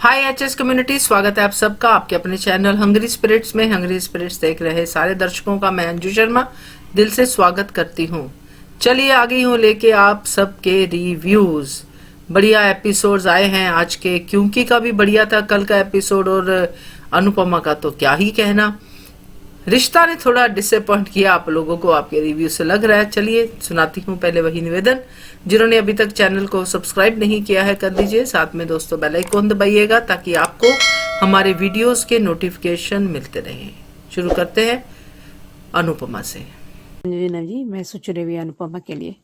हाय HS community, स्वागत है आप सबका आपके अपने चैनल हंग्री स्पिरिट्स में। हंग्री स्पिरिट्स देख रहे सारे दर्शकों का मैं अंजू शर्मा दिल से स्वागत करती हूँ। चलिए आ गई हूँ लेके आप सबके रिव्यूज। बढ़िया एपिसोड्स आए हैं आज के। क्योंकि का भी बढ़िया था कल का एपिसोड, और अनुपमा का तो क्या ही कहना। रिश्ता ने थोड़ा डिसअपॉइंट किया आप लोगों को, आपके रिव्यू से लग रहा है। चलिए सुनाती हूँ पहले वही निवेदन। जिन्होंने अभी तक चैनल को सब्सक्राइब नहीं किया है कर दीजिए, साथ में दोस्तों बेल आइकन दबाइएगा ताकि आपको हमारे वीडियोस के नोटिफिकेशन मिलते रहें। शुरू करते हैं अनुपमा से। अंजना जी, मैं सोच रही हुई अनुपमा के लिए,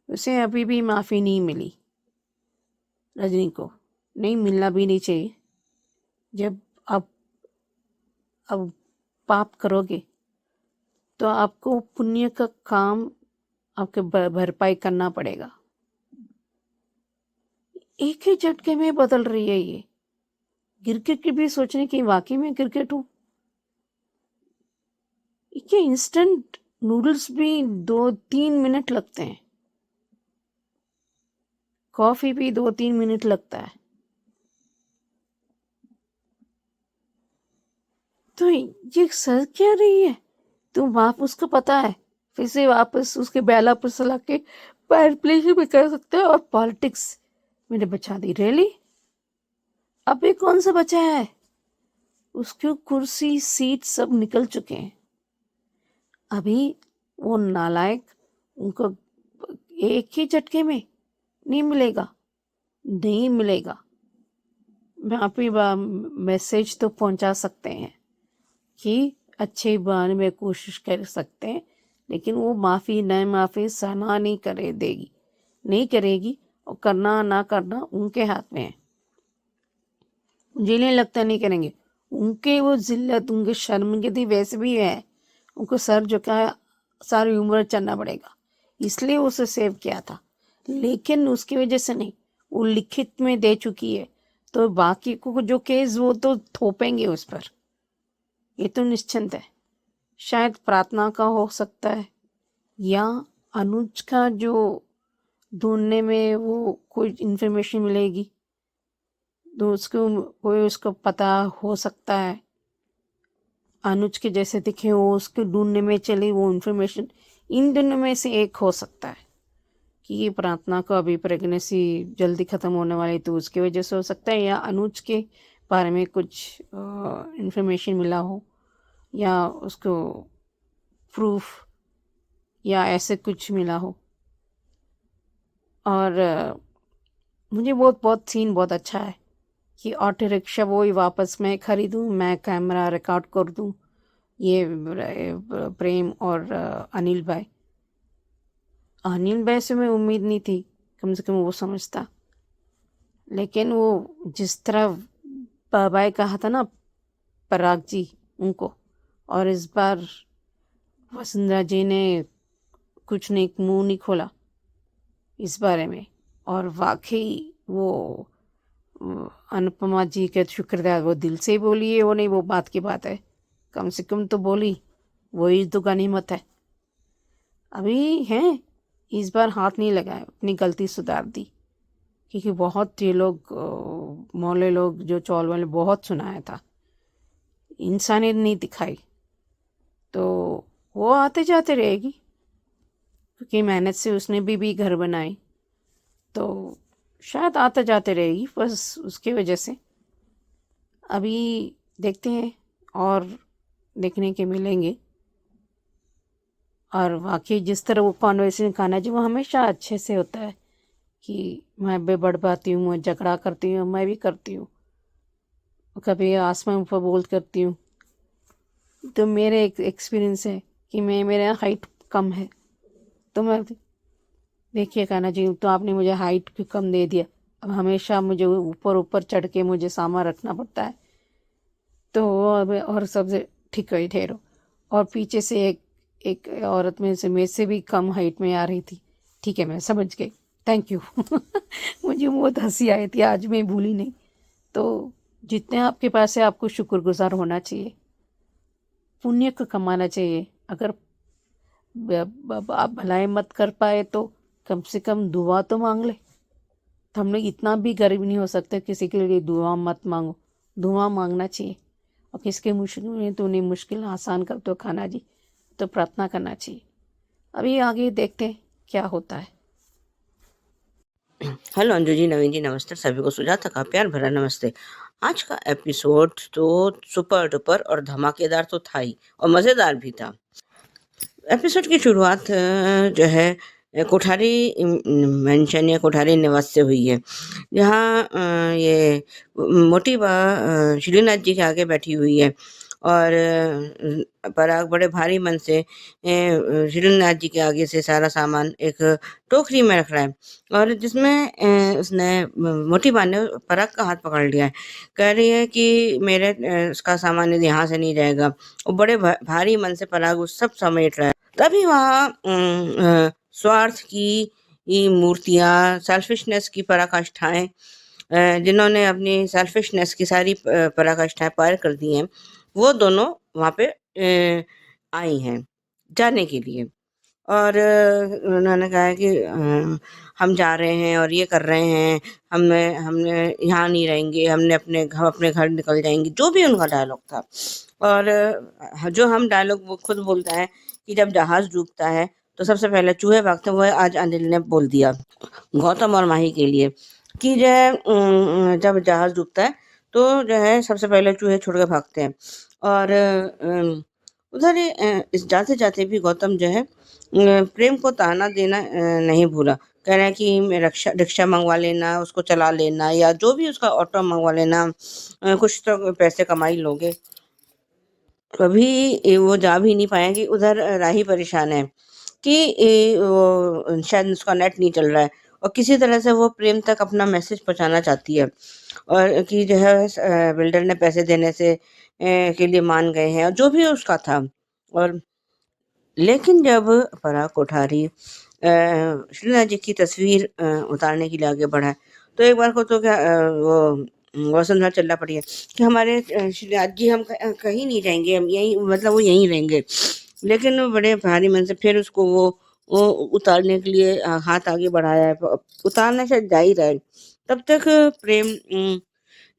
उसे अभी भी माफ़ी नहीं मिली। रजनी को नहीं मिलना भी नहीं चाहिए। जब अब पाप करोगे तो आपको पुण्य का काम आपके भरपाई करना पड़ेगा। एक ही झटके में बदल रही है ये। क्रिकेट की भी सोचने की वाकई में क्रिकेट हूँ। ये इंस्टेंट नूडल्स भी 2-3 मिनट लगते हैं, कॉफी भी 2-3 मिनट लगता है। तो ये सर क्या रही है? तुम वापस उसको पता है फिर से वापस उसके बैला पर सला के फायर प्ले भी कर सकते हो और पॉलिटिक्स मैंने बचा दी। रियली? अभी कौन सा बचा है? उसकी कुर्सी सीट सब निकल चुके हैं। अभी वो नालायक उनको एक ही झटके में नहीं मिलेगा, नहीं मिलेगा। वहाँ पे मैसेज तो पहुंचा सकते हैं कि अच्छे बहाने में कोशिश कर सकते हैं, लेकिन वो माफ़ी न माफ़ी सहना नहीं करे देगी, नहीं करेगी। और करना ना करना उनके हाथ में है। मुझे नहीं लगता नहीं करेंगे। उनके वो जिल्लत, उनके शर्मिंदगी वैसे भी है। उनको सर झुकाया सारी उम्र चलना पड़ेगा, इसलिए उसे सेव किया था। लेकिन उसकी वजह से नहीं, वो लिखित में दे चुकी है, तो बाकी को जो केस वो तो थोपेंगे उस पर, ये तो निश्चिंत है। शायद प्रार्थना का हो सकता है, या अनुज का जो ढूंढने में वो कोई इन्फॉर्मेशन मिलेगी तो उसको पता हो सकता है। अनुज के जैसे दिखे वो उसके ढूंढने में चली वो इन्फॉर्मेशन। इन दोनों में से एक हो सकता है कि ये प्रार्थना का अभी प्रेगनेंसी जल्दी ख़त्म होने वाली तो उसकी वजह से हो सकता है, या अनुज के बारे में कुछ इन्फॉर्मेशन मिला हो, या उसको प्रूफ या ऐसे कुछ मिला हो। और मुझे बहुत सीन बहुत अच्छा है कि ऑटो रिक्शा वो ही वापस मैं खरीदूँ, मैं कैमरा रिकॉर्ड कर दूँ। ये प्रेम और अनिल भाई से मैं उम्मीद नहीं थी, कम से कम वो समझता। लेकिन वो जिस तरह बाबाई कहा था ना पराग जी उनको, और इस बार वसुंधरा जी ने कुछ नहीं, मुंह नहीं खोला इस बारे में। और वाकई वो अनुपमा जी के शुक्रिया, वो दिल से बोली है, वो नहीं वो बात की बात है, कम से कम तो बोली, वही तो गनीमत है। अभी हैं, इस बार हाथ नहीं लगाए, अपनी गलती सुधार दी। क्योंकि बहुत ये लोग मोहल्ले लोग जो चौल वाले बहुत सुनाया था, इंसानियत नहीं दिखाई, तो वो आते जाते रहेगी। क्योंकि मेहनत से उसने भी घर बनाई, तो शायद आते जाते रहेगी, बस उसकी वजह से। अभी देखते हैं और देखने के मिलेंगे। और वाकई जिस तरह वो कॉन्वर्सेशन खाना जो वो हमेशा अच्छे से होता है कि मैं बेबड़बाती हूँ, मैं झगड़ा करती हूँ, मैं भी करती हूँ, कभी आसमान पर बोल करती हूँ। तो मेरे एक एक्सपीरियंस है कि मेरा हाइट कम है, तो मैं देखिए कान्हा जी, तो आपने मुझे हाइट भी कम दे दिया, अब हमेशा मुझे ऊपर ऊपर चढ़ के मुझे सामान रखना पड़ता है। तो अब और सबसे ठीक है ठहरो। और पीछे से एक औरत में से मेरे से भी कम हाइट में आ रही थी। ठीक है, मैं समझ गई, थैंक यू। मुझे बहुत हंसी आई थी, आज मैं भूली नहीं। तो जितने आपके पास है आपको शुक्रगुजार होना चाहिए, पुण्य को कमाना चाहिए। अगर आप भलाई मत कर पाए तो कम से कम दुआ तो मांग ले, तो हम लोग इतना भी गरीब नहीं हो सकते किसी के लिए दुआ मत मांगो। दुआ मांगना चाहिए, और किसके मुश्किल में तो उन्हें मुश्किल आसान कर दो खाना जी, तो प्रार्थना करना चाहिए। अभी आगे देखते हैं क्या होता है। हेलो अंजू जी, नवीन जी, नमस्ते। सभी को सुजाता का प्यार भरा नमस्ते। आज का एपिसोड तो सुपर डुपर और धमाकेदार तो था ही, और मज़ेदार भी था। एपिसोड की शुरुआत जो है कोठारी मेंशन या कोठारी निवास से हुई है, जहाँ ये मोटी बा श्रीनाथ जी के आगे बैठी हुई है, और पराग बड़े भारी मन से श्रीनाथ जी के आगे से सारा सामान एक टोकरी में रख रहा है, और जिसमें उसने मोटी बा ने पराग का हाथ पकड़ लिया है। कह रही है कि मेरे उसका सामान यदि यहाँ से नहीं जाएगा। वो बड़े भारी मन से पराग उस सब समेट रहा है। तभी वहाँ स्वार्थ की मूर्तियाँ, सेल्फिशनेस की पराकाष्ठाएं, जिन्होंने अपनी सेल्फिशनेस की सारी पराकाष्ठाएं पार कर दी हैं, वो दोनों वहाँ पे आई हैं जाने के लिए। और उन्होंने कहा है कि हम जा रहे हैं और ये कर रहे हैं, हमने यहाँ नहीं रहेंगे, हम अपने घर निकल जाएंगे, जो भी उनका डायलॉग था। और जो हम डायलॉग वो खुद बोलता है कि जब जहाज डूबता है तो सबसे पहले चूहे भागते हैं, वो आज अनिल ने बोल दिया गौतम और माही के लिए कि जो है जब जहाज डूबता है तो जो है सबसे पहले चूहे छोड़ के भागते हैं। और उधर इस जाते जाते भी गौतम जो है प्रेम को ताना देना नहीं भूला। कह रहे हैं कि मैं रिक्शा मंगवा लेना, उसको चला लेना, या जो भी उसका ऑटो मंगवा लेना, कुछ तो पैसे कमाई लोगे। कभी वो जा भी नहीं पाएंगे। उधर राही परेशान है कि वो शायद उसका नेट नहीं चल रहा है, और किसी तरह से वो प्रेम तक अपना मैसेज पहुंचाना चाहती है, और कि जो है बिल्डर ने पैसे देने से के लिए मान गए हैं, और जो भी उसका था। और लेकिन जब पराग कोठारी श्रीनाथ जी की तस्वीर उतारने के लिए आगे बढ़ा है, तो एक बार को तो क्या वो वसुंधरा चिल्ला पड़ी है कि हमारे श्रीनाथ जी हम कहीं नहीं जाएंगे, हम यहीं, मतलब वो यहीं रहेंगे। लेकिन वो बड़े भारी मन से फिर उसको वो उतारने के लिए हाथ आगे बढ़ाया है, उतारना शायद जा ही रहा है। तब तक प्रेम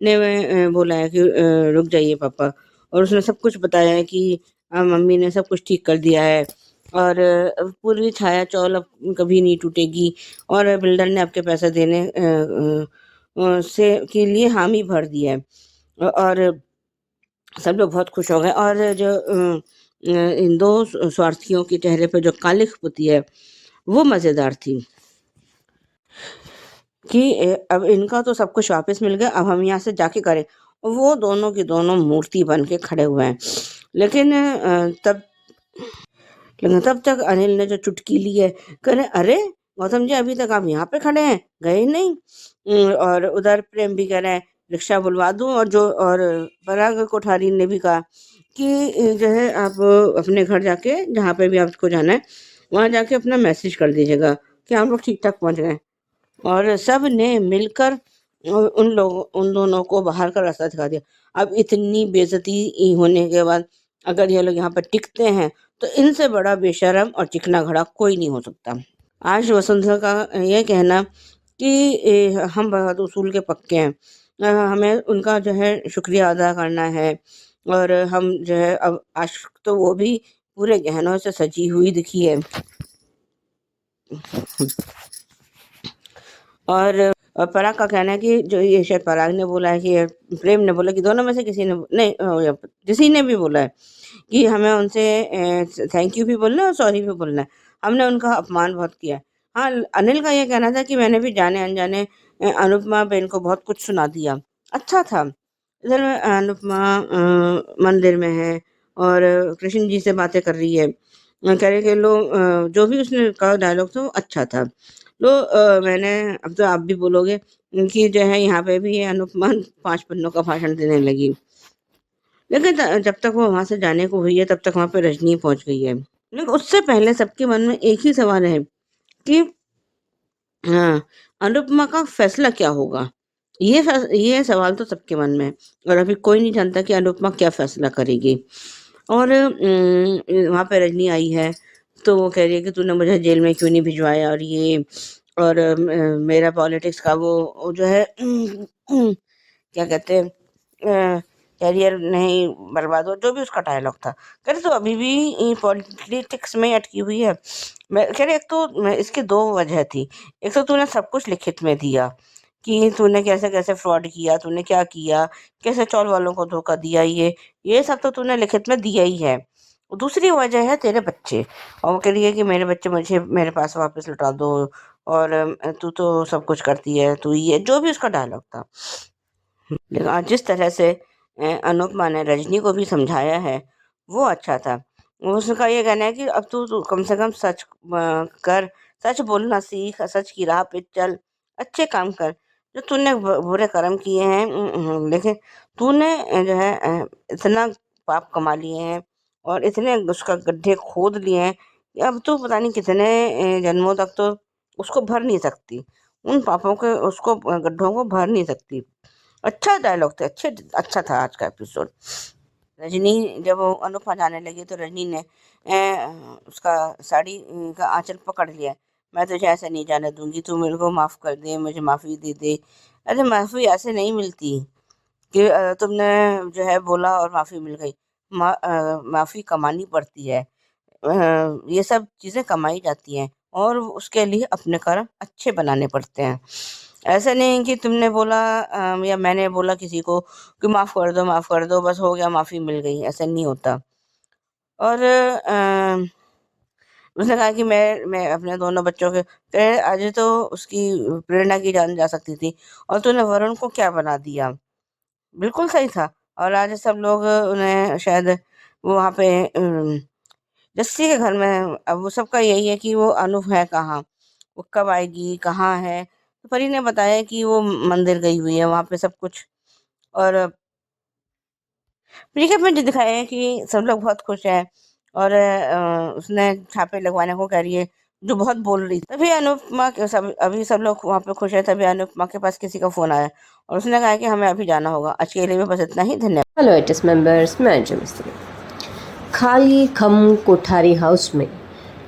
ने बोला है कि रुक जाइए पापा, और उसने सब कुछ बताया है कि मम्मी ने सब कुछ ठीक कर दिया है, और पूरी छाया चौल अब कभी नहीं टूटेगी, और बिल्डर ने आपके पैसे देने से के लिए हामी भर दिया है। और सब लोग बहुत खुश हो गए, और जो इन दो स्वार्थियों के चेहरे पे जो कालिख पुती है वो मज़ेदार थी कि अब इनका तो सब कुछ वापस मिल गया, अब हम यहाँ से जाके करें। वो दोनों की दोनों मूर्ति बन के खड़े हुए हैं। लेकिन तब तक अनिल ने जो चुटकी ली है, कह रहे अरे गौतम जी, अभी तक आप यहाँ पे खड़े हैं, गए नहीं। और उधर प्रेम भी कह रहे हैं रिक्शा बुलवा दूं, और पराग कोठारी ने भी कहा कि जो है आप अपने घर जाके, जहाँ पे भी आपको जाना है वहाँ जाके अपना मैसेज कर दीजिएगा कि हम लोग ठीक ठाक पहुँच गए। और सब ने मिलकर उन दोनों को बाहर का रास्ता दिखा दिया। अब इतनी बेइज्जती होने के बाद अगर ये लोग यहाँ पर टिकते हैं तो इनसे बड़ा बेशरम और चिकना घड़ा कोई नहीं हो सकता। आज वसुंधरा का ये कहना कि हम बहुत उसूल के पक्के हैं, हमें उनका जो है शुक्रिया अदा करना है, और हम जो है अब आज तो वो भी पूरे गहनों से सजी हुई दिखी है। और पराग का कहना है कि जो ये शायद पराग ने बोला है कि प्रेम ने बोला कि दोनों में से किसी ने नहीं, किसी ने भी बोला है कि हमें उनसे थैंक यू भी बोलना है और सॉरी भी बोलना है, हमने उनका अपमान बहुत किया है। हाँ, अनिल का ये कहना था कि मैंने भी जाने अनजाने अनुपमा बहन को बहुत कुछ सुना दिया। अच्छा था। इधर अनुपमा मंदिर में है और कृष्ण जी से बातें कर रही है, कह रहे कि लोग जो भी उसने कहा डायलॉग था वो अच्छा था। तो मैंने, अब तो आप भी बोलोगे कि जो है यहाँ पे भी अनुपमा 5 पन्नों का भाषण देने लगी। लेकिन जब तक वो वहाँ से जाने को हुई है तब तक वहाँ पे रजनी पहुँच गई है। लेकिन उससे पहले सबके मन में एक ही सवाल है कि हाँ, अनुपमा का फैसला क्या होगा? ये सवाल तो सबके मन में है, और अभी कोई नहीं जानता कि अनुपमा क्या फैसला करेगी। और वहाँ पे रजनी आई है तो वो कह रही है कि तूने मुझे जेल में क्यों नहीं भिजवाया, और ये और मेरा पॉलिटिक्स का वो जो है क्या कहते हैं कैरियर नहीं बर्बाद हो, जो भी उसका डायलॉग था। कह रहे तो अभी भी पॉलिटिक्स में अटकी हुई है। मैं कह रहे एक तो इसकी दो वजह थी। एक तो तूने सब कुछ लिखित में दिया कि तूने कैसे कैसे फ्रॉड किया, तूने क्या किया, कैसे चौल वालों को धोखा दिया, ये सब तो तूने लिखित में दिया ही है। दूसरी वजह है तेरे बच्चे, और वो कह रही है कि मेरे बच्चे मुझे मेरे पास वापस लौटा दो, और तू तो सब कुछ करती है, तू ये जो भी उसका डायलॉग था। लेकिन आज जिस तरह से अनुपमा ने रजनी को भी समझाया है वो अच्छा था। उसका ये कहना है कि अब तू कम से कम सच कर, सच बोलना सीख, सच की राह पे चल, अच्छे काम कर। जो तूने बुरे कर्म किए हैं, लेकिन तूने जो है इतना पाप कमा लिए हैं और इतने उसका गड्ढे खोद लिए हैं कि अब तो पता नहीं कितने जन्मों तक तो उसको भर नहीं सकती, उन पापों के उसको गड्ढों को भर नहीं सकती। अच्छा डायलॉग थे, अच्छा था आज का एपिसोड। रजनी जब वो अनुपमा जाने लगी तो रजनी ने उसका साड़ी का आंचल पकड़ लिया। मैं तुझे ऐसे नहीं जाने दूंगी, तू मेरे को माफ़ कर दे, मुझे माफ़ी दे दे। अरे माफ़ी ऐसे नहीं मिलती कि तुमने जो है बोला और माफ़ी मिल गई। माफ़ी कमानी पड़ती है। ये सब चीज़ें कमाई जाती हैं और उसके लिए अपने कर्म अच्छे बनाने पड़ते हैं। ऐसा नहीं कि तुमने बोला या मैंने बोला किसी को कि माफ़ कर दो, बस हो गया, माफ़ी मिल गई, ऐसा नहीं होता। और उसने कहा कि मैं अपने दोनों बच्चों के कहे आज तो उसकी प्रेरणा की जान जा सकती थी और तूने वरुण को क्या बना दिया। बिल्कुल सही था। और आज सब लोग उन्हें शायद वो वहाँ पे जस्सी के घर में, अब वो सबका यही है कि वो अनूप है कहाँ, वो कब आएगी, कहाँ है। तो परी ने बताया कि वो मंदिर गई हुई है, वहाँ पे सब कुछ। और प्रियका में जो दिखाया है कि सब लोग बहुत खुश हैं और उसने छापे लगवाने को कह रही है, जो बहुत बोल रही थी। तभी अनुपमा के सब अभी सब लोग वहाँ पे खुश है, तभी अनुपमा के पास किसी का फ़ोन आया और उसने कहा कि हमें अभी जाना होगा। आज के लिए बस इतना ही, धन्यवाद। हेलो एटिस मेंबर्स, मैं अंजू मिस्त्री। खाली खम कोठारी हाउस में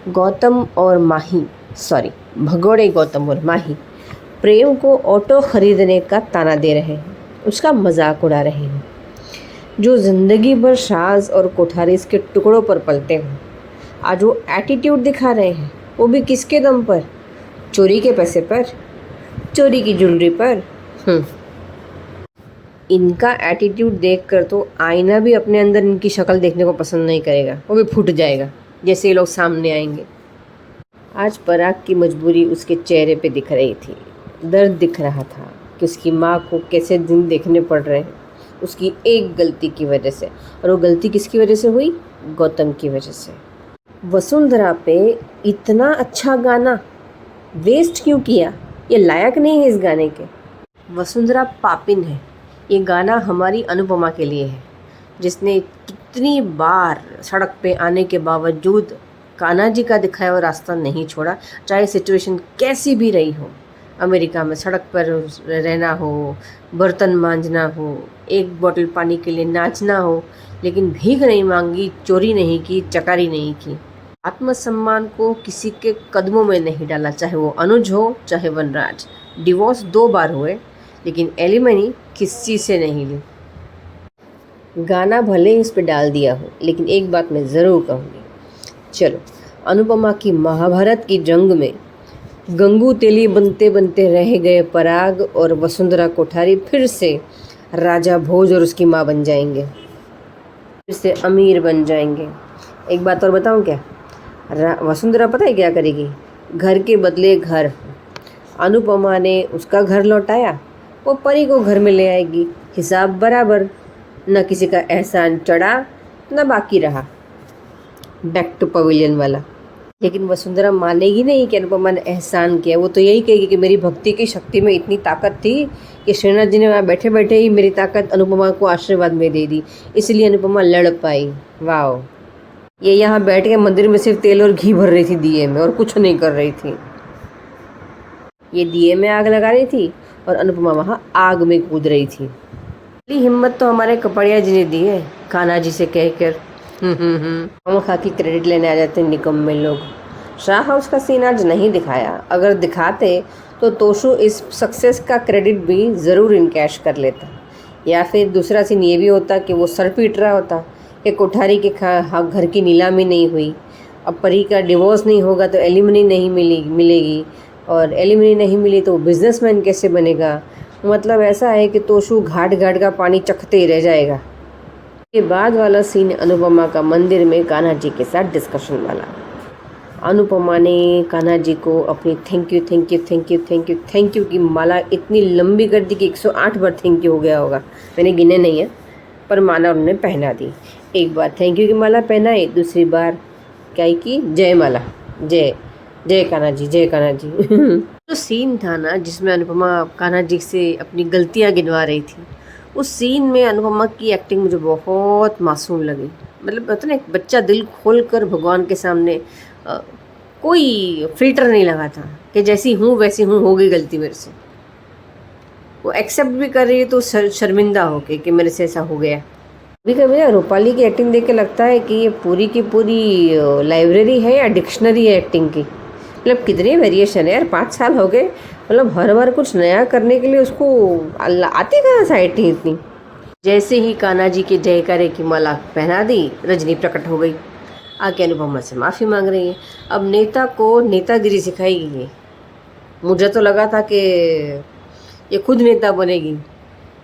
गौतम और माही, सॉरी भगोड़े गौतम और माही प्रेम को ऑटो खरीदने का ताना दे रहे हैं, उसका मजाक उड़ा रहे हैं। जो ज़िंदगी भर शाज और कोठारीज के टुकड़ों पर पलते हैं, आज वो एटीट्यूड दिखा रहे हैं, वो भी किसके दम पर? चोरी के पैसे पर, चोरी की ज्वेलरी पर। इनका एटीट्यूड देखकर तो आईना भी अपने अंदर इनकी शक्ल देखने को पसंद नहीं करेगा, वो भी फूट जाएगा जैसे ये लोग सामने आएंगे। आज पराग की मजबूरी उसके चेहरे पे दिख रही थी, दर्द दिख रहा था कि उसकी माँ को कैसे दिन देखने पड़ रहे हैं उसकी एक गलती की वजह से। और वो गलती किसकी वजह से हुई? गौतम की वजह से। वसुंधरा पे इतना अच्छा गाना वेस्ट क्यों किया? ये लायक नहीं है इस गाने के। वसुंधरा पापिन है, ये गाना हमारी अनुपमा के लिए है, जिसने कितनी बार सड़क पे आने के बावजूद कान्हा जी का दिखाया हुआ रास्ता नहीं छोड़ा, चाहे सिचुएशन कैसी भी रही हो। अमेरिका में सड़क पर रहना हो, बर्तन मांजना हो, एक बोतल पानी के लिए नाचना हो, लेकिन भीख नहीं मांगी, चोरी नहीं की, चकारी नहीं की। आत्मसम्मान को किसी के कदमों में नहीं डाला, चाहे वो अनुज हो चाहे वनराज। डिवोर्स 2 बार हुए लेकिन एलिमनी किसी से नहीं ली। गाना भले ही इस पे डाल दिया हो, लेकिन एक बात मैं ज़रूर कहूँगी। चलो, अनुपमा की महाभारत की जंग में गंगू तेली बनते बनते रह गए पराग और वसुंधरा कोठारी फिर से राजा भोज और उसकी माँ बन जाएंगे, फिर से अमीर बन जाएंगे। एक बात और बताऊँ क्या? वसुंधरा पता है क्या करेगी? घर के बदले घर। अनुपमा ने उसका घर लौटाया, वो परी को घर में ले आएगी, हिसाब बराबर, न किसी का एहसान चढ़ा न बाकी रहा। बैक टू पवेलियन वाला। लेकिन वसुंधरा मानेगी नहीं कि अनुपमा ने एहसान किया। वो तो यही कहेगी कि मेरी भक्ति की शक्ति में इतनी ताकत थी कि श्रीनाथ जी ने वहाँ बैठे बैठे ही मेरी ताकत अनुपमा को आशीर्वाद में दे दी, इसलिए अनुपमा लड़ पाई। वाह! ये यहाँ बैठ के मंदिर में सिर्फ तेल और घी भर रही थी दिए में, और कुछ नहीं कर रही थी। ये दिए में आग लगा रही थी और अनुपमा वहाँ आग में कूद रही थी। हिम्मत तो हमारे कपड़िया जी ने दी है, कान्हा जी से कहकर। हम खा की क्रेडिट लेने आ जाते हैं निकम्मे लोग। शाह हाउस का सीन आज नहीं दिखाया, अगर दिखाते तो तोशु इस सक्सेस का क्रेडिट भी ज़रूर इनकैश कर लेता। या फिर दूसरा सीन ये भी होता कि वो सर पीट रहा होता कि कोठारी के घर की नीलामी नहीं हुई, अब परी का डिवोर्स नहीं होगा तो एलिमनी नहीं मिलेगी, और एलिमनी नहीं मिली तो बिजनेसमैन कैसे बनेगा। मतलब ऐसा है कि तोशु घाट घाट का पानी चखते ही रह जाएगा। के बाद वाला सीन अनुपमा का मंदिर में कान्हा जी के साथ डिस्कशन वाला। अनुपमा ने कान्हा जी को अपनी thank you thank you thank you thank you thank you की माला इतनी लंबी कर दी कि 108 बार थैंक यू हो गया होगा, मैंने गिने नहीं है, पर माला उन्होंने पहना दी। एक बार थैंक यू की माला पहनाई, दूसरी बार क्या की, जय माला, जय जय कान्हा जी, जय कान्हा जी। तो सीन था ना जिसमें अनुपमा कान्हा जी से अपनी गलतियाँ गिनवा रही थी, उस सीन में अनुपमा की एक्टिंग मुझे बहुत मासूम लगी। मतलब पता ना, एक बच्चा दिल खोल कर भगवान के सामने कोई फिल्टर नहीं लगा था कि जैसी हूँ वैसी हूँ, हो गई गलती मेरे से, वो एक्सेप्ट भी कर रही है तो शर्मिंदा होके कि मेरे से ऐसा हो गया। कभी कभी रूपाली की एक्टिंग देख के लगता है कि ये पूरी की पूरी लाइब्रेरी है या डिक्शनरी है एक्टिंग की। मतलब कितनी वेरिएशन है यार, 5 साल हो गए, मतलब हर बार कुछ नया करने के लिए उसको आती कहाँ से एक्टिंग इतनी। जैसे ही कान्हा जी के जयकारे की माला पहना दी, रजनी प्रकट हो गई, आके अनुपमा से माफ़ी मांग रही है। अब नेता को नेतागिरी सिखाएगी ये। मुझे तो लगा था कि ये खुद नेता बनेगी,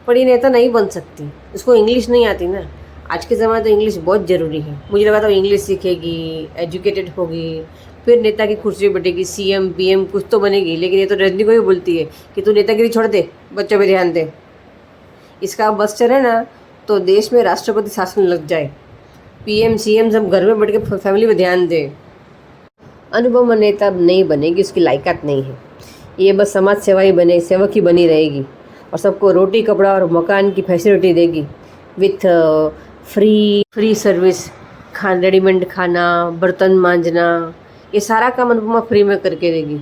पर ये नेता नहीं बन सकती, उसको इंग्लिश नहीं आती ना। आज के ज़माने तो इंग्लिश बहुत ज़रूरी है। मुझे लगा था इंग्लिश सीखेगी, एजुकेटेड होगी, फिर नेता की कुर्सी पर बैठेगी, सीएम पीएम कुछ तो बनेगी। लेकिन ये तो रजनी को ही बोलती है कि तू नेतागिरी छोड़ दे, बच्चों पे ध्यान दे। इसका बस चले ना तो देश में राष्ट्रपति शासन लग जाए, पीएम सीएम सब घर में बैठ के फैमिली पे ध्यान दे। अनुपमा नेता नहीं बनेगी, उसकी लायकात नहीं है। ये बस समाज सेवा ही बने, सेवक ही बनी रहेगी और सबको रोटी कपड़ा और मकान की फैसिलिटी देगी विथ फ्री सर्विस, रेडीमेड खाना, बर्तन मांजना, ये सारा काम अनुपमा फ्री में करके देगी।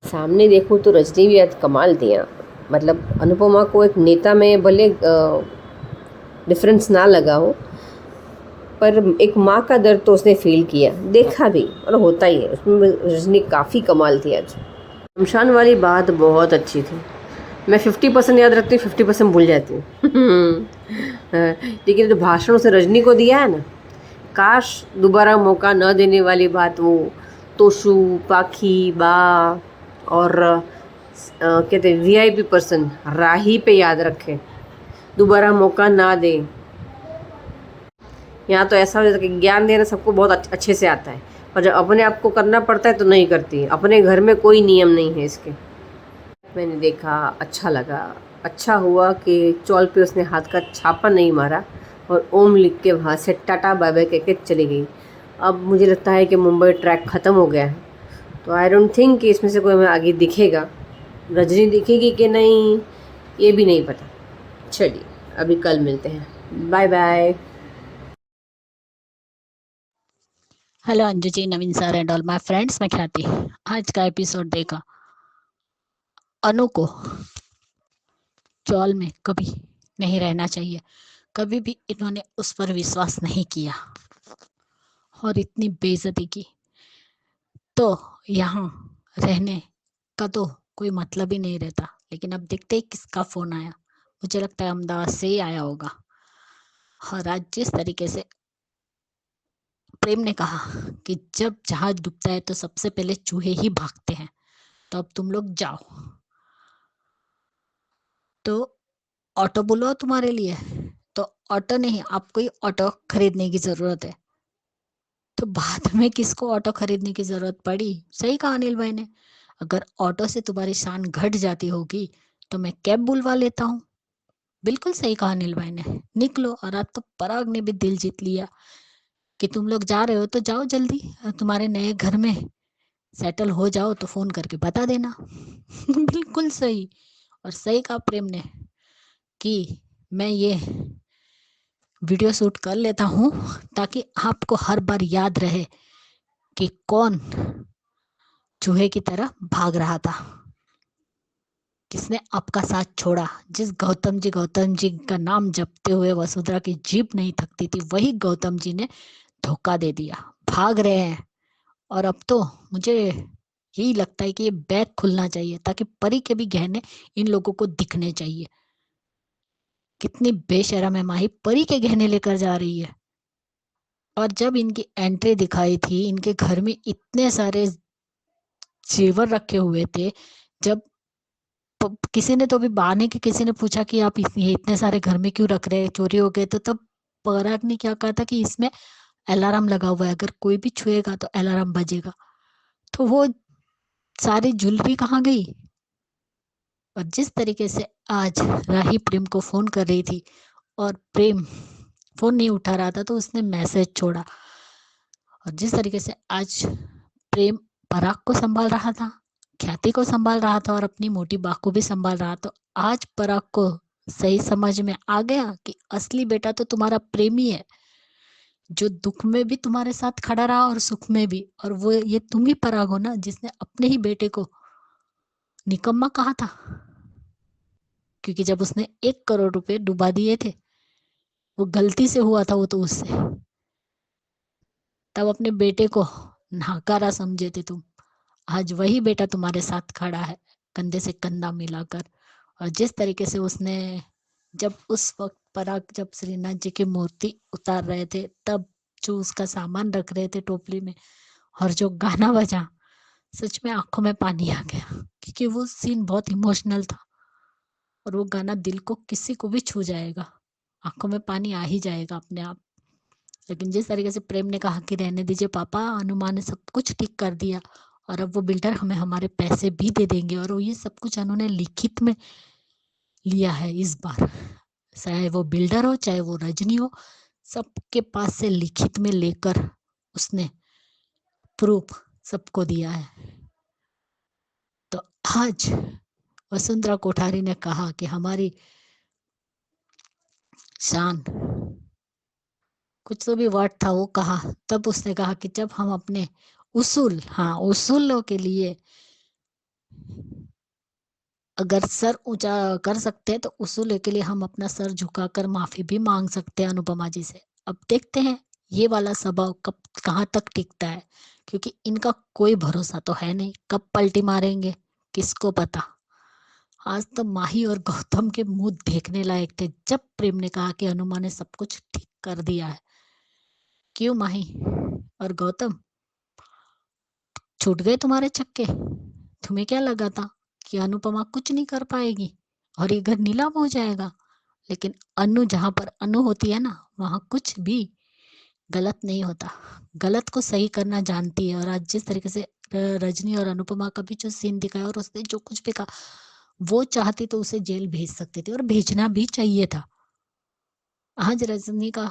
सामने देखूँ तो रजनी भी आज कमाल दिया। मतलब अनुपमा को एक नेता में भले डिफरेंस ना लगा हो, पर एक माँ का दर्द तो उसने फील किया, देखा भी, और होता ही है। उसमें रजनी काफ़ी कमाल थी आज। शमशान वाली बात बहुत अच्छी थी। मैं 50% याद रखती हूँ, 50% भूल जाती हूँ। लेकिन जो भाषण उसे रजनी को दिया है ना, काश दोबारा मौका न देने वाली बात वो तोशु, पाखी, बा और कहते वीआईपी पर्सन राही पे याद रखे, दोबारा मौका ना दे। यहाँ तो ऐसा हो जाता है कि ज्ञान देना सबको बहुत अच्छे से आता है, पर जब अपने आप को करना पड़ता है तो नहीं करती। अपने घर में कोई नियम नहीं है इसके। मैंने देखा, अच्छा लगा। अच्छा हुआ कि चौल पे उसने हाथ का छापा नहीं मारा और ओम लिख के वहाँ से टाटा बाय बाय कहके चली गई। अब मुझे लगता है कि मुंबई ट्रैक ख़त्म हो गया है, तो आई डोंट थिंक कि इसमें से कोई हमें आगे दिखेगा। रजनी दिखेगी कि नहीं ये भी नहीं पता। चलिए अभी कल मिलते हैं, bye bye. Hello Anju ji, Naveen sir and all my friends, मैं ख्याति। आज का एपिसोड देखा। अनु को चौल में कभी नहीं रहना चाहिए, कभी भी इन्होंने उस पर विश्वास नहीं किया और इतनी बेइज्जती की, तो यहाँ रहने का तो कोई मतलब ही नहीं रहता। लेकिन अब देखते ही किसका फोन आया, मुझे लगता है अहमदाबाद से ही आया होगा। और आज जिस तरीके से प्रेम ने कहा कि जब जहाज डूबता है तो सबसे पहले चूहे ही भागते हैं, तो अब तुम लोग जाओ, तो ऑटो बुलवाओ तुम्हारे लिए। तो ऑटो नहीं, आपको ही ऑटो खरीदने की जरूरत है। तो बाद में किसको ऑटो खरीदने की जरूरत पड़ी? सही कहा अनिल भाई ने, अगर ऑटो से तुम्हारी शान घट जाती होगी तो मैं कैब बुलवा लेता हूँ। बिल्कुल सही कहा अनिल भाई ने। निकलो। और आज तो पराग ने भी दिल जीत लिया कि तुम लोग जा रहे हो तो जाओ जल्दी, तुम्हारे नए घर में सेटल हो जाओ तो फोन करके बता देना। बिल्कुल सही। और सही कहा प्रेम ने कि मैं ये वीडियो शूट कर लेता हूँ ताकि आपको हर बार याद रहे कि कौन चूहे की तरह भाग रहा था, किसने आपका साथ छोड़ा। जिस गौतम जी का नाम जपते हुए वसुंधरा की जीभ नहीं थकती थी, वही गौतम जी ने धोखा दे दिया। भाग रहे हैं और अब तो मुझे यही लगता है कि ये बैग खुलना चाहिए ताकि परी के भी गहने इन लोगों को दिखने चाहिए। कितनी बेशर्म है माही, परी के गहने लेकर जा रही है। और जब इनकी एंट्री दिखाई थी, इनके घर में इतने सारे जेवर रखे हुए थे। जब किसी ने तो अभी बहाने के किसी ने पूछा कि आप ये इतने सारे घर में क्यों रख रहे हैं, चोरी हो गए? तो तब पराग ने क्या कहा था कि इसमें अलार्म लगा हुआ है, अगर कोई भी छुएगा तो अलार्म बजेगा। तो वो सारी ज्वेलरी कहाँ गई? और जिस तरीके से आज राही प्रेम को फोन कर रही थी और प्रेम फोन नहीं उठा रहा था, तो उसने मैसेज छोड़ा। और जिस तरीके से आज प्रेम पराग को संभाल रहा था, ख्याति को संभाल रहा था और अपनी मोटी बा को भी संभाल रहा, तो आज पराग को सही समझ में आ गया कि असली बेटा तो तुम्हारा प्रेमी है, जो दुख में भी तुम्हारे साथ खड़ा रहा और सुख में भी। और वो ये तुम ही पराग हो ना जिसने अपने ही बेटे को निकम्मा कहा था, क्योंकि जब उसने 1 करोड़ रुपए डुबा दिए थे, वो गलती से हुआ था वो तो उससे, तब अपने बेटे को नाकारा समझे थे तुम। आज वही बेटा तुम्हारे साथ खड़ा है, कंधे से कंधा मिलाकर। और जिस तरीके से उसने, जब उस वक्त पराग जब श्रीनाथ जी की मूर्ति उतार रहे थे, तब जो उसका सामान रख रहे थे टोपली में, और जो गाना बजा, सच में आंखों में पानी आ गया, क्योंकि वो सीन बहुत इमोशनल था और वो गाना दिल को किसी को भी छू जाएगा, आंखों में पानी आ ही जाएगा अपने आप। लेकिन जिस तरीके से प्रेम ने कहा कि रहने दीजिए पापा, अनुमान ने सब कुछ ठीक कर दिया और अब वो बिल्डर हमें हमारे पैसे भी दे देंगे, और ये सब कुछ उन्होंने लिखित में लिया है इस बार, चाहे वो बिल्डर हो चाहे वो रजनी हो, सबके पास से लिखित में लेकर उसने प्रूफ सबको दिया है। तो आज वसुंधरा कोठारी ने कहा कि हमारी शान, कुछ तो भी वर्ड था वो कहा, तब उसने कहा कि जब हम अपने उसूलों के लिए अगर सर ऊंचा कर सकते हैं, तो उसूलों के लिए हम अपना सर झुकाकर माफी भी मांग सकते हैं अनुपमा जी से। अब देखते हैं ये वाला स्वभाव कब कहाँ तक टिकता है, क्योंकि इनका कोई भरोसा तो है नहीं, कब पलटी मारेंगे किसको पता। आज तो माही और गौतम के मुंह देखने लायक थे जब प्रेम ने कहा कि अनुमा ने सब कुछ ठीक कर दिया है। क्यों माही और गौतम, छूट गए तुम्हारे छक्के? तुम्हें क्या लगा था कि अनुपमा कुछ नहीं कर पाएगी और ये घर नीलाम हो जाएगा? लेकिन अनु, जहां पर अनु होती है ना, वहां कुछ भी गलत नहीं होता, गलत को सही करना जानती है। और आज जिस तरीके से रजनी और अनुपमा का भी जो सीन दिखाया और उसने जो कुछ भी कहा, वो चाहती तो उसे जेल भेज सकती थी और भेजना भी चाहिए था। आज रजनी का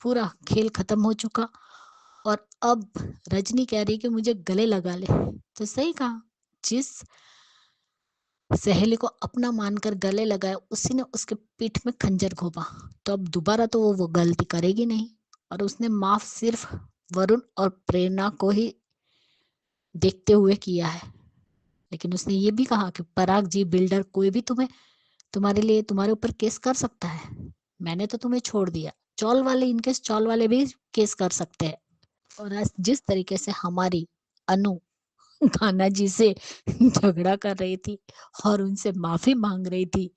पूरा खेल खत्म हो चुका और अब रजनी कह रही कि मुझे गले लगा ले, तो सही कहा, जिस सहेली को अपना मानकर गले लगाया उसी ने उसके पीठ में खंजर घोंपा, तो अब दोबारा तो वो गलती करेगी नहीं। और उसने माफ सिर्फ वरुण और प्रेरणा को ही देखते हुए किया है। लेकिन उसने ये भी कहा कि पराग जी, बिल्डर कोई भी तुम्हारे लिए तुम्हारे ऊपर केस कर सकता है, मैंने तो तुम्हें छोड़ दिया, चौल वाले, इनकेस चौल वाले भी केस कर सकते हैं। और आज जिस तरीके से हमारी अनु कान्हा जी से झगड़ा कर रही थी और उनसे माफी मांग रही थी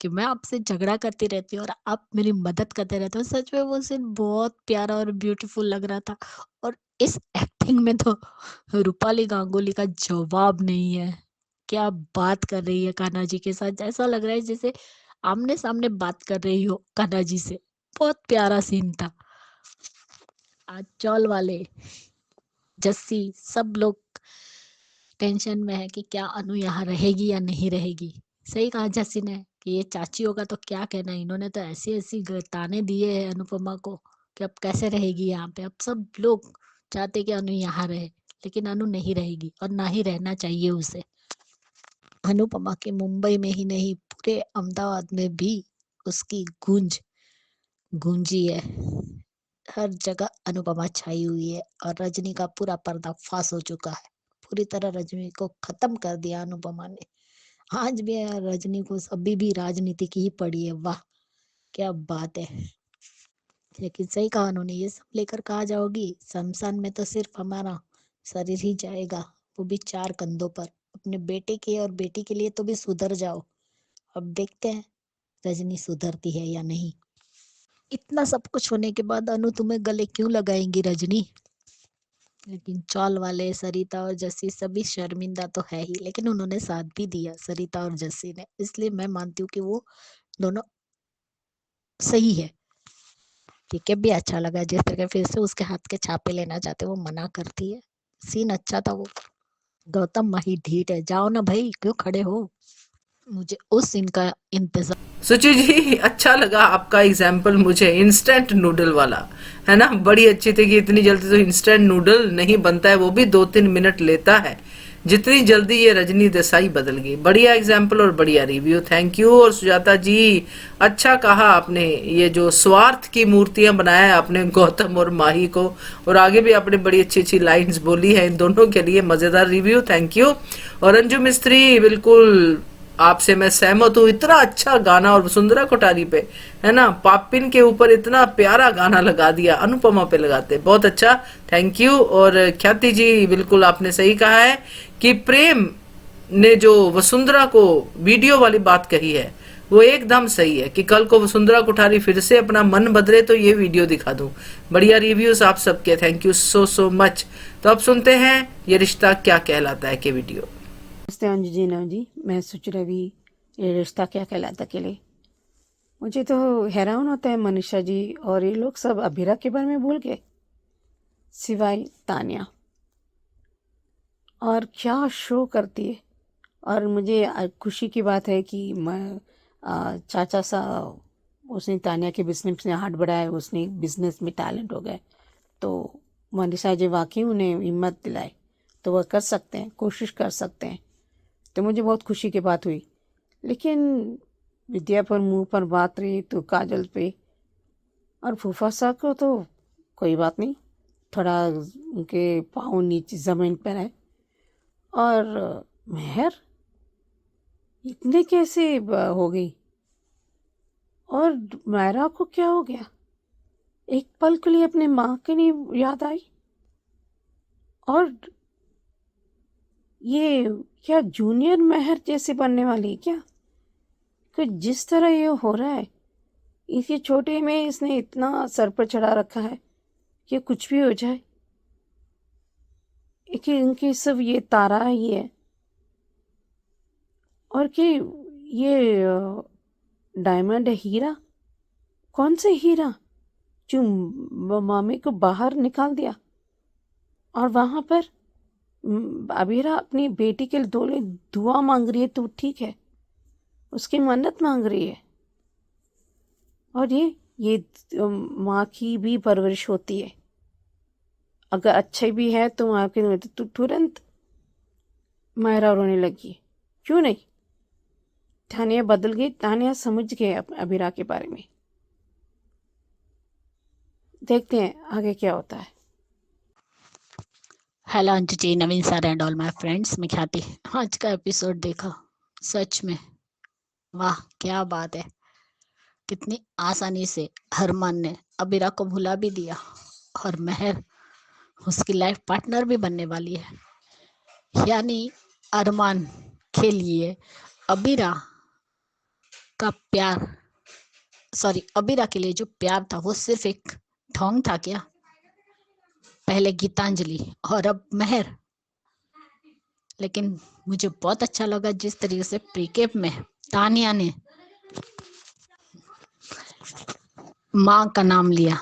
कि मैं आपसे झगड़ा करती रहती हूँ और आप मेरी मदद करते रहते हो, सच में वो सीन बहुत प्यारा और ब्यूटीफुल लग रहा था। और इस एक्टिंग में तो रूपाली गांगुली का जवाब नहीं है, क्या बात कर रही है कान्हा जी के साथ, ऐसा लग रहा है जैसे आमने सामने बात कर रही हो कान्हा जी से। बहुत प्यारा सीन था। आज चौल वाले, जस्सी, सब लोग टेंशन में है कि क्या अनु यहाँ रहेगी या नहीं रहेगी। सही कहा जस्सी ने कि ये चाची होगा तो क्या कहना, इन्होंने तो ऐसी ऐसी ताने दिए हैं अनुपमा को कि अब कैसे रहेगी यहाँ पे। अब सब लोग चाहते कि अनु यहाँ रहे, लेकिन अनु नहीं रहेगी और ना ही रहना चाहिए उसे। अनुपमा के मुंबई में ही नहीं, पूरे अहमदाबाद में भी उसकी गूंजी है, हर जगह अनुपमा छाई हुई है और रजनी का पूरा पर्दाफाश हो चुका है। पूरी तरह रजनी को खत्म कर दिया अनुपमा ने। आज भी रजनी को अभी भी राजनीति की ही पड़ी है, वाह क्या बात है। लेकिन सही कहा उन्होंने, ये सब लेकर कहा जाओगी शमशान में तो सिर्फ हमारा शरीर ही जाएगा, वो भी 4 कंधों पर। अपने बेटे के और बेटी के लिए तो भी सुधर जाओ। अब देखते हैं रजनी सुधरती है या नहीं। इतना सब कुछ होने के बाद अनु तुम्हें गले क्यों लगाएंगी रजनी? लेकिन चौल वाले सरिता और जस्सी सभी शर्मिंदा तो है ही, लेकिन उन्होंने साथ भी दिया सरिता और जस्सी ने, इसलिए मैं मानती हूँ कि वो दोनों सही है। ठीक है, भी अच्छा लगा जिस तरह फिर से उसके हाथ के छापे लेना चाहते वो मना करती है। सीन अच्छा था वो। गौतम माही ढीठ है, जाओ ना भाई, क्यों खड़े हो? मुझे उस सीन का इंतजार सुचि जी, अच्छा लगा आपका एग्जाम्पल मुझे, इंस्टेंट नूडल वाला, है ना। बड़ी अच्छी थी कि इतनी जल्दी तो इंस्टेंट नूडल नहीं बनता है, वो भी 2-3 मिनट लेता है। जितनी जल्दी ये रजनी देसाई बदल गई। बढ़िया एग्जाम्पल और बढ़िया रिव्यू, थैंक यू। और सुजाता जी, अच्छा कहा आपने, ये जो स्वार्थ की मूर्तियां बनाया है आपने गौतम और माही को, और आगे भी आपने बड़ी अच्छी अच्छी लाइंस बोली है इन दोनों के लिए। मजेदार रिव्यू, थैंक यू। और अंजू मिस्त्री, बिल्कुल आपसे मैं सहमत हूँ। इतना अच्छा गाना, और वसुंधरा कोठारी पे, है ना, पापिन के ऊपर इतना प्यारा गाना लगा दिया, अनुपमा पे लगाते, बहुत अच्छा, थैंक यू। और ख्याति जी, बिल्कुल आपने सही कहा है कि प्रेम ने जो वसुंधरा को वीडियो वाली बात कही है वो एकदम सही है, कि कल को वसुंधरा कोठारी फिर से अपना मन बदले तो ये वीडियो दिखा दूं। बढ़िया रिव्यूज आप सबके, थैंक यू सो मच। तो अब सुनते हैं ये रिश्ता क्या कहलाता है के वीडियो। नमस्ते अंजू जी, नव जी, मैं सोच रही ये रिश्ता क्या कहलाता के लिए। मुझे तो हैरान होता है मनीषा जी और ये लोग सब अभिरा के बारे में भूल गए, सिवाय तानिया। और क्या शो करती है। और मुझे खुशी की बात है कि मैं चाचा सा उसने तानिया के बिजनेस में हाथ बढ़ाया, उसने बिजनेस में टैलेंट हो गए, तो मनीषा जी वाकई उन्हें हिम्मत दिलाए, तो वह कर सकते हैं, कोशिश कर सकते हैं। तो मुझे बहुत खुशी की बात हुई। लेकिन विद्या पर मुंह पर बात रही तो काजल पे और फूफा साहब को तो कोई बात नहीं, थोड़ा उनके पाँव नीचे ज़मीन पर है। और मेहर इतने कैसे हो गई? और मायरा को क्या हो गया? एक पल के लिए अपने माँ की नहीं याद आई? और ये क्या जूनियर मेहर जैसे बनने वाली है क्या? कि जिस तरह ये हो रहा है, इसके छोटे में इसने इतना सर पर चढ़ा रखा है कि कुछ भी हो जाए, कि इनकी सब ये तारा ही है। और कि ये डायमंड है, हीरा, कौन से हीरा जो मामी को बाहर निकाल दिया। और वहाँ पर अबीरा अपनी बेटी के लिए दुआ मांग रही है, तो ठीक है, उसकी मन्नत मांग रही है। और ये माँ की भी परवरिश होती है, अगर अच्छे भी है तो माँ के तो तुरंत मायरा रोने लगी, क्यों नहीं? तानिया बदल गई, तानिया समझ गए अबीरा के बारे में। देखते हैं आगे क्या होता है। Hello Anju ji, Naveen sir and all my friends, मैं ख्याति। आज का एपिसोड देखा, सच में वाह क्या बात है। कितनी आसानी से हरमान ने अबीरा को भुला भी दिया, और मेहर उसकी लाइफ पार्टनर भी बनने वाली है। यानी अरमान के लिए अबीरा का प्यार, अबीरा के लिए जो प्यार था वो सिर्फ एक ढोंग था क्या? पहले गीतांजलि और अब मेहर। लेकिन मुझे बहुत अच्छा लगा जिस तरीके से प्रीकेप में तानिया ने माँ का नाम लिया,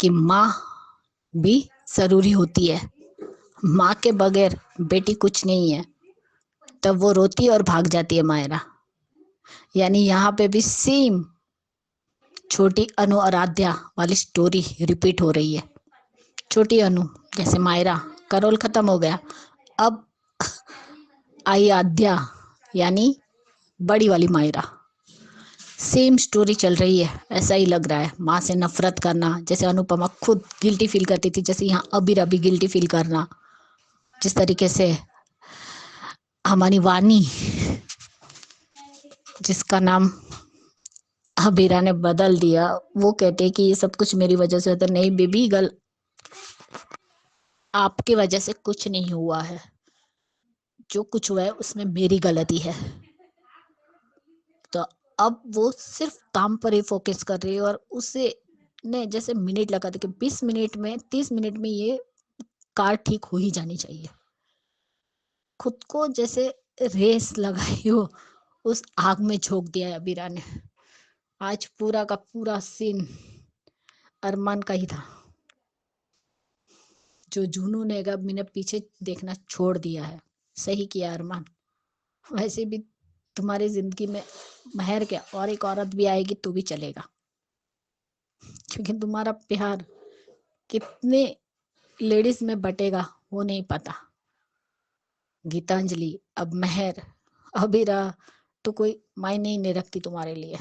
कि माँ भी जरूरी होती है, माँ के बगैर बेटी कुछ नहीं है। तब वो रोती और भाग जाती है मायरा। यानी यहाँ पे भी सेम छोटी अनु आराध्या वाली स्टोरी रिपीट हो रही है। छोटी अनु जैसे मायरा का रोल खत्म हो गया, अब आई आद्या यानी बड़ी वाली मायरा। सेम स्टोरी चल रही है, ऐसा ही लग रहा है। माँ से नफरत करना, जैसे अनुपमा खुद गिल्टी फील करती थी, जैसे यहाँ अबीरा भी गिल्टी फील करना। जिस तरीके से हमारी वानी, जिसका नाम अबीरा ने बदल दिया, वो कहते कि ये सब कुछ मेरी वजह से होता। नहीं बेबी गर्ल, आपकी वजह से कुछ नहीं हुआ है, जो कुछ हुआ है उसमें मेरी गलती है। तो अब वो सिर्फ काम पर ही फोकस कर रही है और उसे ने जैसे मिनट लगा था कि 20 मिनट में 30 मिनट में ये कार ठीक हो ही जानी चाहिए। खुद को जैसे रेस लगाई हो, उस आग में झोंक दिया है अबीरा ने। आज पूरा का पूरा सीन अरमान का ही था, जो जुनून है अब मैंने पीछे देखना छोड़ दिया है। सही किया अरमान। वैसे भी तुम्हारी जिंदगी में महर क्या और एक औरत भी आएगी तो भी चलेगा, क्योंकि तुम्हारा प्यार कितने लेडीज में बटेगा वो नहीं पता। गीतांजलि, अब महर, अबीरा तो कोई मायने ही नहीं रखती तुम्हारे लिए।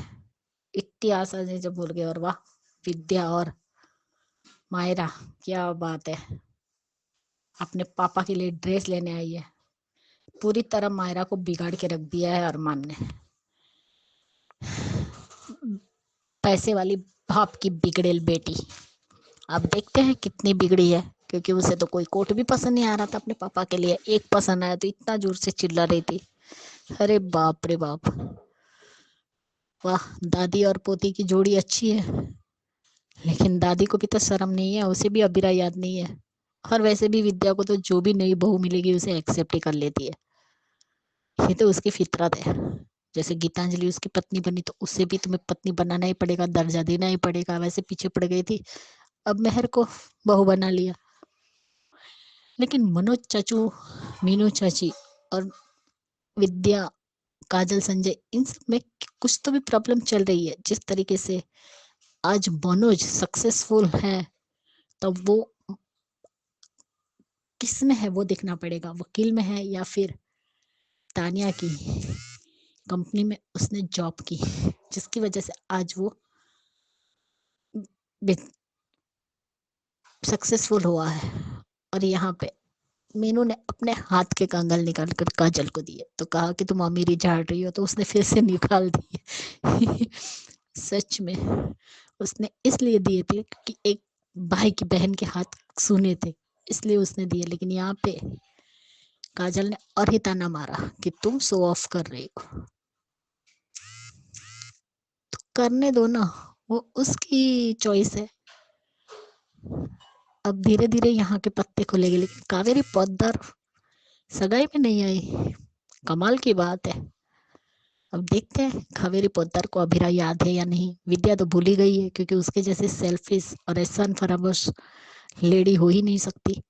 इतनी आसानी से भूल गए। और वाह, विद्या और मायरा, क्या बात है। अपने पापा के लिए ड्रेस लेने आई है। पूरी तरह मायरा को बिगाड़ के रख दिया है अरमान ने। पैसे वाली बाप की बिगड़ेल बेटी। अब देखते हैं कितनी बिगड़ी है, क्योंकि उसे तो कोई कोट भी पसंद नहीं आ रहा था अपने पापा के लिए। एक पसंद आया तो इतना जोर से चिल्ला रही थी। अरे बाप रे बाप। वाह, दादी और पोती की जोड़ी अच्छी है, लेकिन दादी को भी तो शर्म नहीं है, उसे भी अबीरा याद नहीं है। और वैसे भी विद्या को तो जो भी नई बहू मिलेगी उसे एक्सेप्ट ही कर लेती है। ये तो उसकी फितरत है। जैसे गीतांजलि उसकी पत्नी बनी तो उसे भी तुम्हें पत्नी बनाना ही पड़ेगा, दर्जा देना ही पड़ेगा। वैसे पीछे पड़ गई थी, अब मेहर को बहू बना लिया। लेकिन मनोज चाचू, मीनू चाची और विद्या, काजल, संजय, इन सब में कुछ तो भी प्रॉब्लम चल रही है। जिस तरीके से आज मनोज सक्सेसफुल है, तब वो किस में है वो देखना पड़ेगा। वकील में है या फिर तानिया की कंपनी में उसने जॉब की, जिसकी वजह से आज वो सक्सेसफुल हुआ है। और यहाँ पे मीनू ने अपने हाथ के कंगल निकाल कर काजल को दिए, तो कहा कि तुम अमीरी झाड़ रही हो, तो उसने फिर से निकाल दिए। सच में उसने इसलिए दिए थे कि एक भाई की बहन के हाथ सूने थे, इसलिए उसने दिए। लेकिन यहाँ पे काजल ने और ही ताना मारा कि तुम शो ऑफ कर रही हो। तो करने दो ना, वो उसकी चॉइस है। अब धीरे धीरे यहाँ के पत्ते खुलेंगे। लेकिन कावेरी पोद्दार सगाई में नहीं आई, कमाल की बात है। अब देखते हैं कावेरी पोद्दार को अबीरा याद है या नहीं। विद्या तो भूल ही गई है, क्योंकि उसके जैसे सेल्फिश और एहसान फरामोश लेडी हो ही नहीं सकती।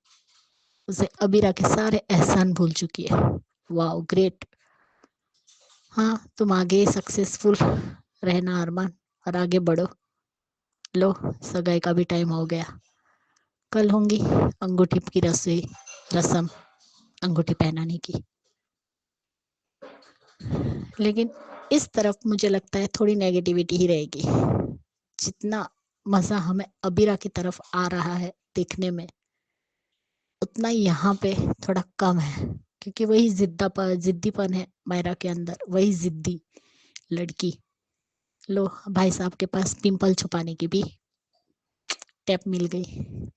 उसे अबीरा के सारे एहसान भूल चुकी है। वाह, ग्रेट। हाँ, तुम आगे सक्सेसफुल रहना अरमान, और आगे बढ़ो। लो, सगाई का भी टाइम हो गया। कल होंगी अंगूठी की रस्म, अंगूठी पहनाने की। लेकिन इस तरफ मुझे लगता है थोड़ी नेगेटिविटी ही रहेगी। जितना मजा हमें अबीरा की तरफ आ रहा है देखने में, उतना यहाँ पे थोड़ा कम है, क्योंकि वही जिद्दीपन है मायरा के अंदर, वही जिद्दी लड़की। लो, भाई साहब के पास पिंपल छुपाने की भी टेप मिल गई,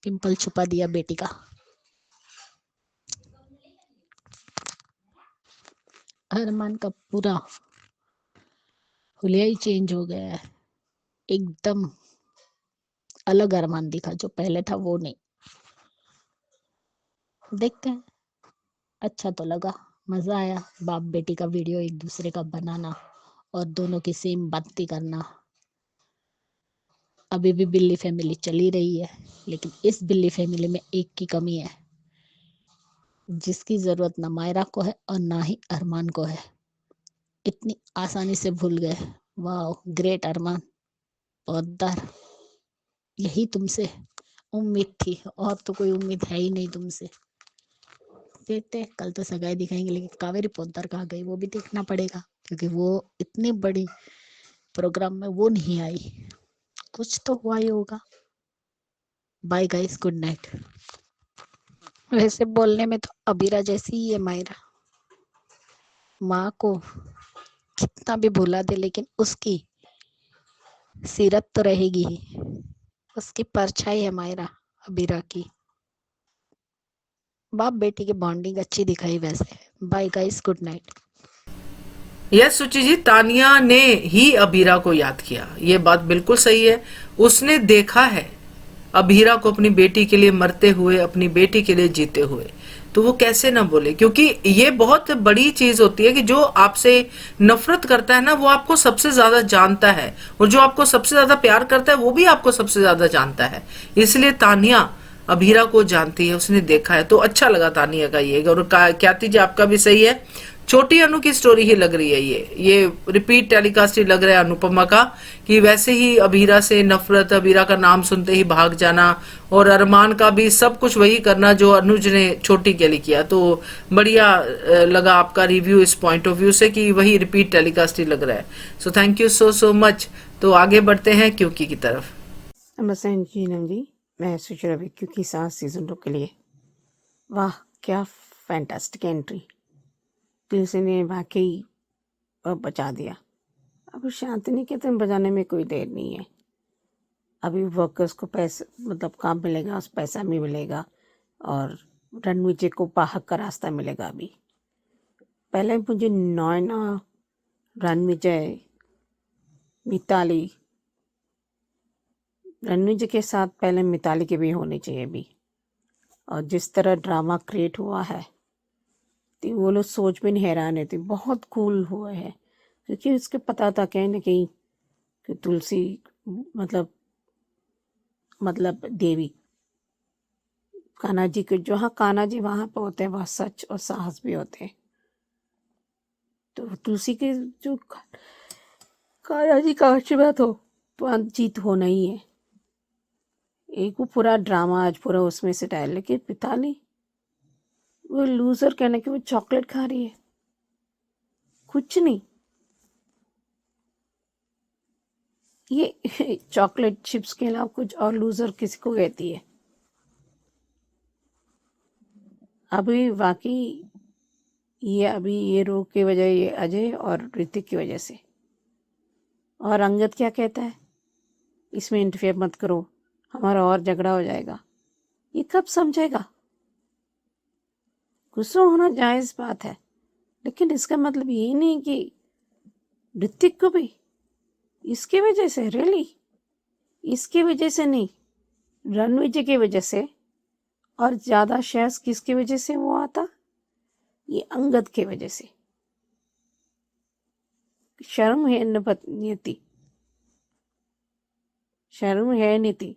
पिंपल छुपा दिया बेटी का। अरमान का पूरा हुलिया ही चेंज हो गया है, एकदम अलग अरमान दिखा, जो पहले था वो नहीं। देखते हैं, अच्छा तो लगा, मजा आया। बाप बेटी का वीडियो एक दूसरे का बनाना और दोनों की सेम बातें करना। अभी भी बिल्ली फैमिली चली रही है, लेकिन इस बिल्ली फैमिली में एक की कमी है, जिसकी जरूरत ना मायरा को है और ना ही अरमान को है। इतनी आसानी से भूल गए। वाह, ग्रेट अरमान पोद्दार, यही तुमसे उम्मीद थी, और तो कोई उम्मीद है ही नहीं तुमसे। देखते हैं, कल तो सगाई दिखाएंगे, लेकिन कावेरी पोद्दार कहाँ गई वो भी देखना पड़ेगा, क्योंकि वो इतनी बड़ी प्रोग्राम में वो नहीं आई। कुछ तो हुआ ही होगा। Bye guys, good night. वैसे बोलने में तो अबीरा जैसी ही है मायरा, माँ को कितना भी भुला दे लेकिन उसकी सीरत तो रहेगी ही। उसकी परछाई है मायरा अबीरा की। बाप बेटी की बॉन्डिंग अच्छी दिखाई वैसे। Bye guys, good night. Yes Suchi ji, Tania ने ही अबीरा को याद किया, ये बात बिल्कुल सही है। उसने देखा है अबीरा को अपनी बेटी के लिए मरते हुए, अपनी बेटी के लिए जीते हुए, तो वो कैसे ना बोले, क्योंकि ये बहुत बड़ी चीज होती है कि जो आपसे नफरत करता है ना, वो आपको सबसे ज्यादा जानता है, और जो आपको सबसे ज्यादा प्यार करता है वो भी आपको सबसे ज्यादा जानता है। इसलिए तानिया अबीरा को जानती है, उसने देखा है, तो अच्छा लगा तानिया का ये। और ख्याति जी आपका भी सही है, छोटी अनु की स्टोरी ही लग रही है ये रिपीट टेलीकास्ट ही लग रहा है अनुपमा का, कि वैसे ही अबीरा से नफरत, अबीरा का नाम सुनते ही भाग जाना, और अरमान का भी सब कुछ वही करना जो अनुज ने छोटी के लिए किया। तो बढ़िया लगा आपका रिव्यू इस पॉइंट ऑफ व्यू से कि वही रिपीट टेलीकास्ट ही लग रहा है। So thank you so much. तो आगे बढ़ते हैं क्योंकि की तरफ। नमस्ते जीनम जी, मैं सोच रहा क्योंकि 7 सीजन 2 के लिए वाह क्या फैंटास्टिक एंट्री। तुलसी ने वाकई बचा दिया। अब शांति निकेतन बजाने में कोई देर नहीं है। अभी वर्कर्स को पैसे मतलब काम मिलेगा, उस पैसा भी मिलेगा, और रणविजय को बाहक का रास्ता मिलेगा। अभी पहले मुझे नैना, रणविजय, मिताली, रणविजय के साथ पहले मिताली के भी होने चाहिए अभी। और जिस तरह ड्रामा क्रिएट हुआ है तो वो लोग सोच में नहीं हैरान है, बहुत कूल हुआ है, क्योंकि उसके पता था कहीं ना कहीं कि तुलसी मतलब देवी कान्हा जी के, जहाँ कान्हा जी वहाँ पर होते हैं वहाँ सच और साहस भी होते हैं। तो तुलसी के जो कान्हा जी का आशीर्वाद हो तो अंत जीत होना ही है। एक वो पूरा ड्रामा आज पूरा उसमें से डाल, लेकिन पिताली वो लूजर कहने की वो चॉकलेट खा रही है, कुछ नहीं। ये चॉकलेट चिप्स के अलावा कुछ और लूजर किसी को कहती है। अभी वाकई ये रोग की वजह ये अजय और ऋतिक की वजह से। और अंगद क्या कहता है, इसमें इंटरफेयर मत करो, हमारा और झगड़ा हो जाएगा। ये कब समझेगा? गुस्सा होना जायज़ बात है, लेकिन इसका मतलब ये नहीं कि ऋतिक को भी इसकी वजह से, रियली इसकी वजह से नहीं, रणविजय की वजह से। और ज़्यादा शेयर्स किसकी वजह से वो आता? ये अंगद की वजह से। शर्म है नीति, शर्म है नीति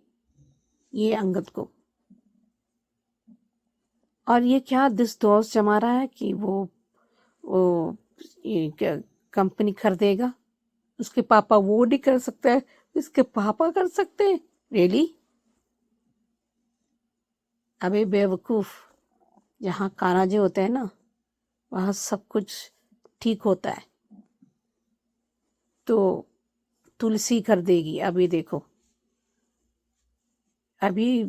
ये अंगद को। और ये क्या दिस दोस्त जमा रहा है कि वो कंपनी खरीदेगा, उसके पापा वो नहीं कर सकता है, इसके पापा कर सकते हैं, रियली? अबे बेवकूफ़, जहाँ कान्हा जी होते हैं ना वहाँ सब कुछ ठीक होता है। तो तुलसी कर देगी, अभी देखो, अभी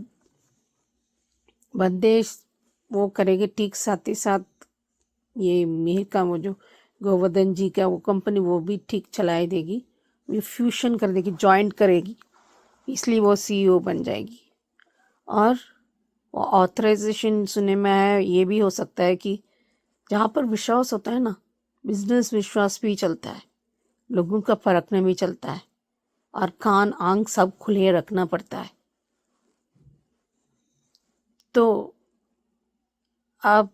बंदेश वो करेगी ठीक, साथ ही साथ ये मिहिर का वो जो गोवर्धन जी का वो कंपनी वो भी ठीक चलाई देगी, ये फ्यूशन कर देगी, जॉइंट करेगी, इसलिए वो सीईओ बन जाएगी। और वो ऑथराइजेशन सुनने में आया, ये भी हो सकता है कि जहाँ पर विश्वास होता है ना, बिजनेस विश्वास भी चलता है, लोगों का परखना भी चलता है, और कान आंख सब खुले रखना पड़ता है। तो आप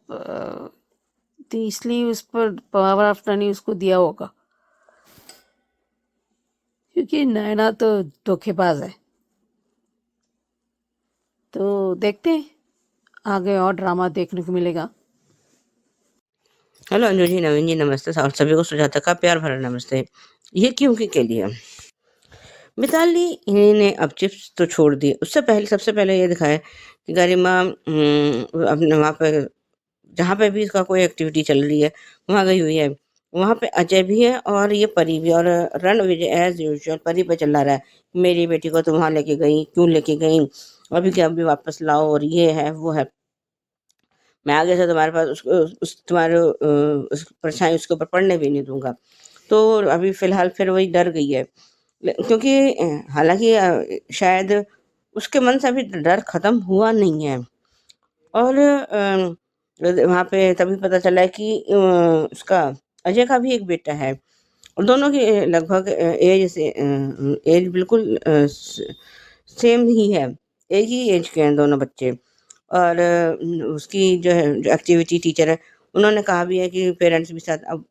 तो इसलिए उस पर पावर ऑफ टर्नी उसको दिया होगा, क्योंकि नैना तो धोखेबाज है। तो देखते हैं आगे और ड्रामा देखने को मिलेगा। हेलो अंजू जी, नवीन जी नमस्ते, और सभी को सुजाता का प्यार भरा नमस्ते। ये क्योंकि के लिए मिताली ने अब चिप्स तो छोड़ दी, उससे पहले सबसे पहले ये दिखाया कि गरिमा अपने वहाँ पे जहाँ पे भी इसका कोई एक्टिविटी चल रही है वहाँ गई हुई है। वहाँ पे अजय भी है और ये परी भी, और रणविजय एज यूजुअल परी पे चला रहा है, मेरी बेटी को तो वहाँ लेके गई, क्यों लेके गई, अभी क्या अभी वापस लाओ, और ये है वो है, मैं आगे से तुम्हारे पास उस तुम्हारे उस परछाई उसके ऊपर पड़ने भी नहीं दूंगा। तो अभी फिलहाल फिर वही डर गई है, क्योंकि हालांकि शायद उसके मन से अभी डर खत्म हुआ नहीं है। और वहाँ पे तभी पता चला कि उसका अजय का भी एक बेटा है और दोनों की लगभग एज बिल्कुल सेम ही है। एक ही एज के हैं दोनों बच्चे। और उसकी जो है जो एक्टिविटी टीचर है, उन्होंने कहा भी है कि पेरेंट्स भी साथ अब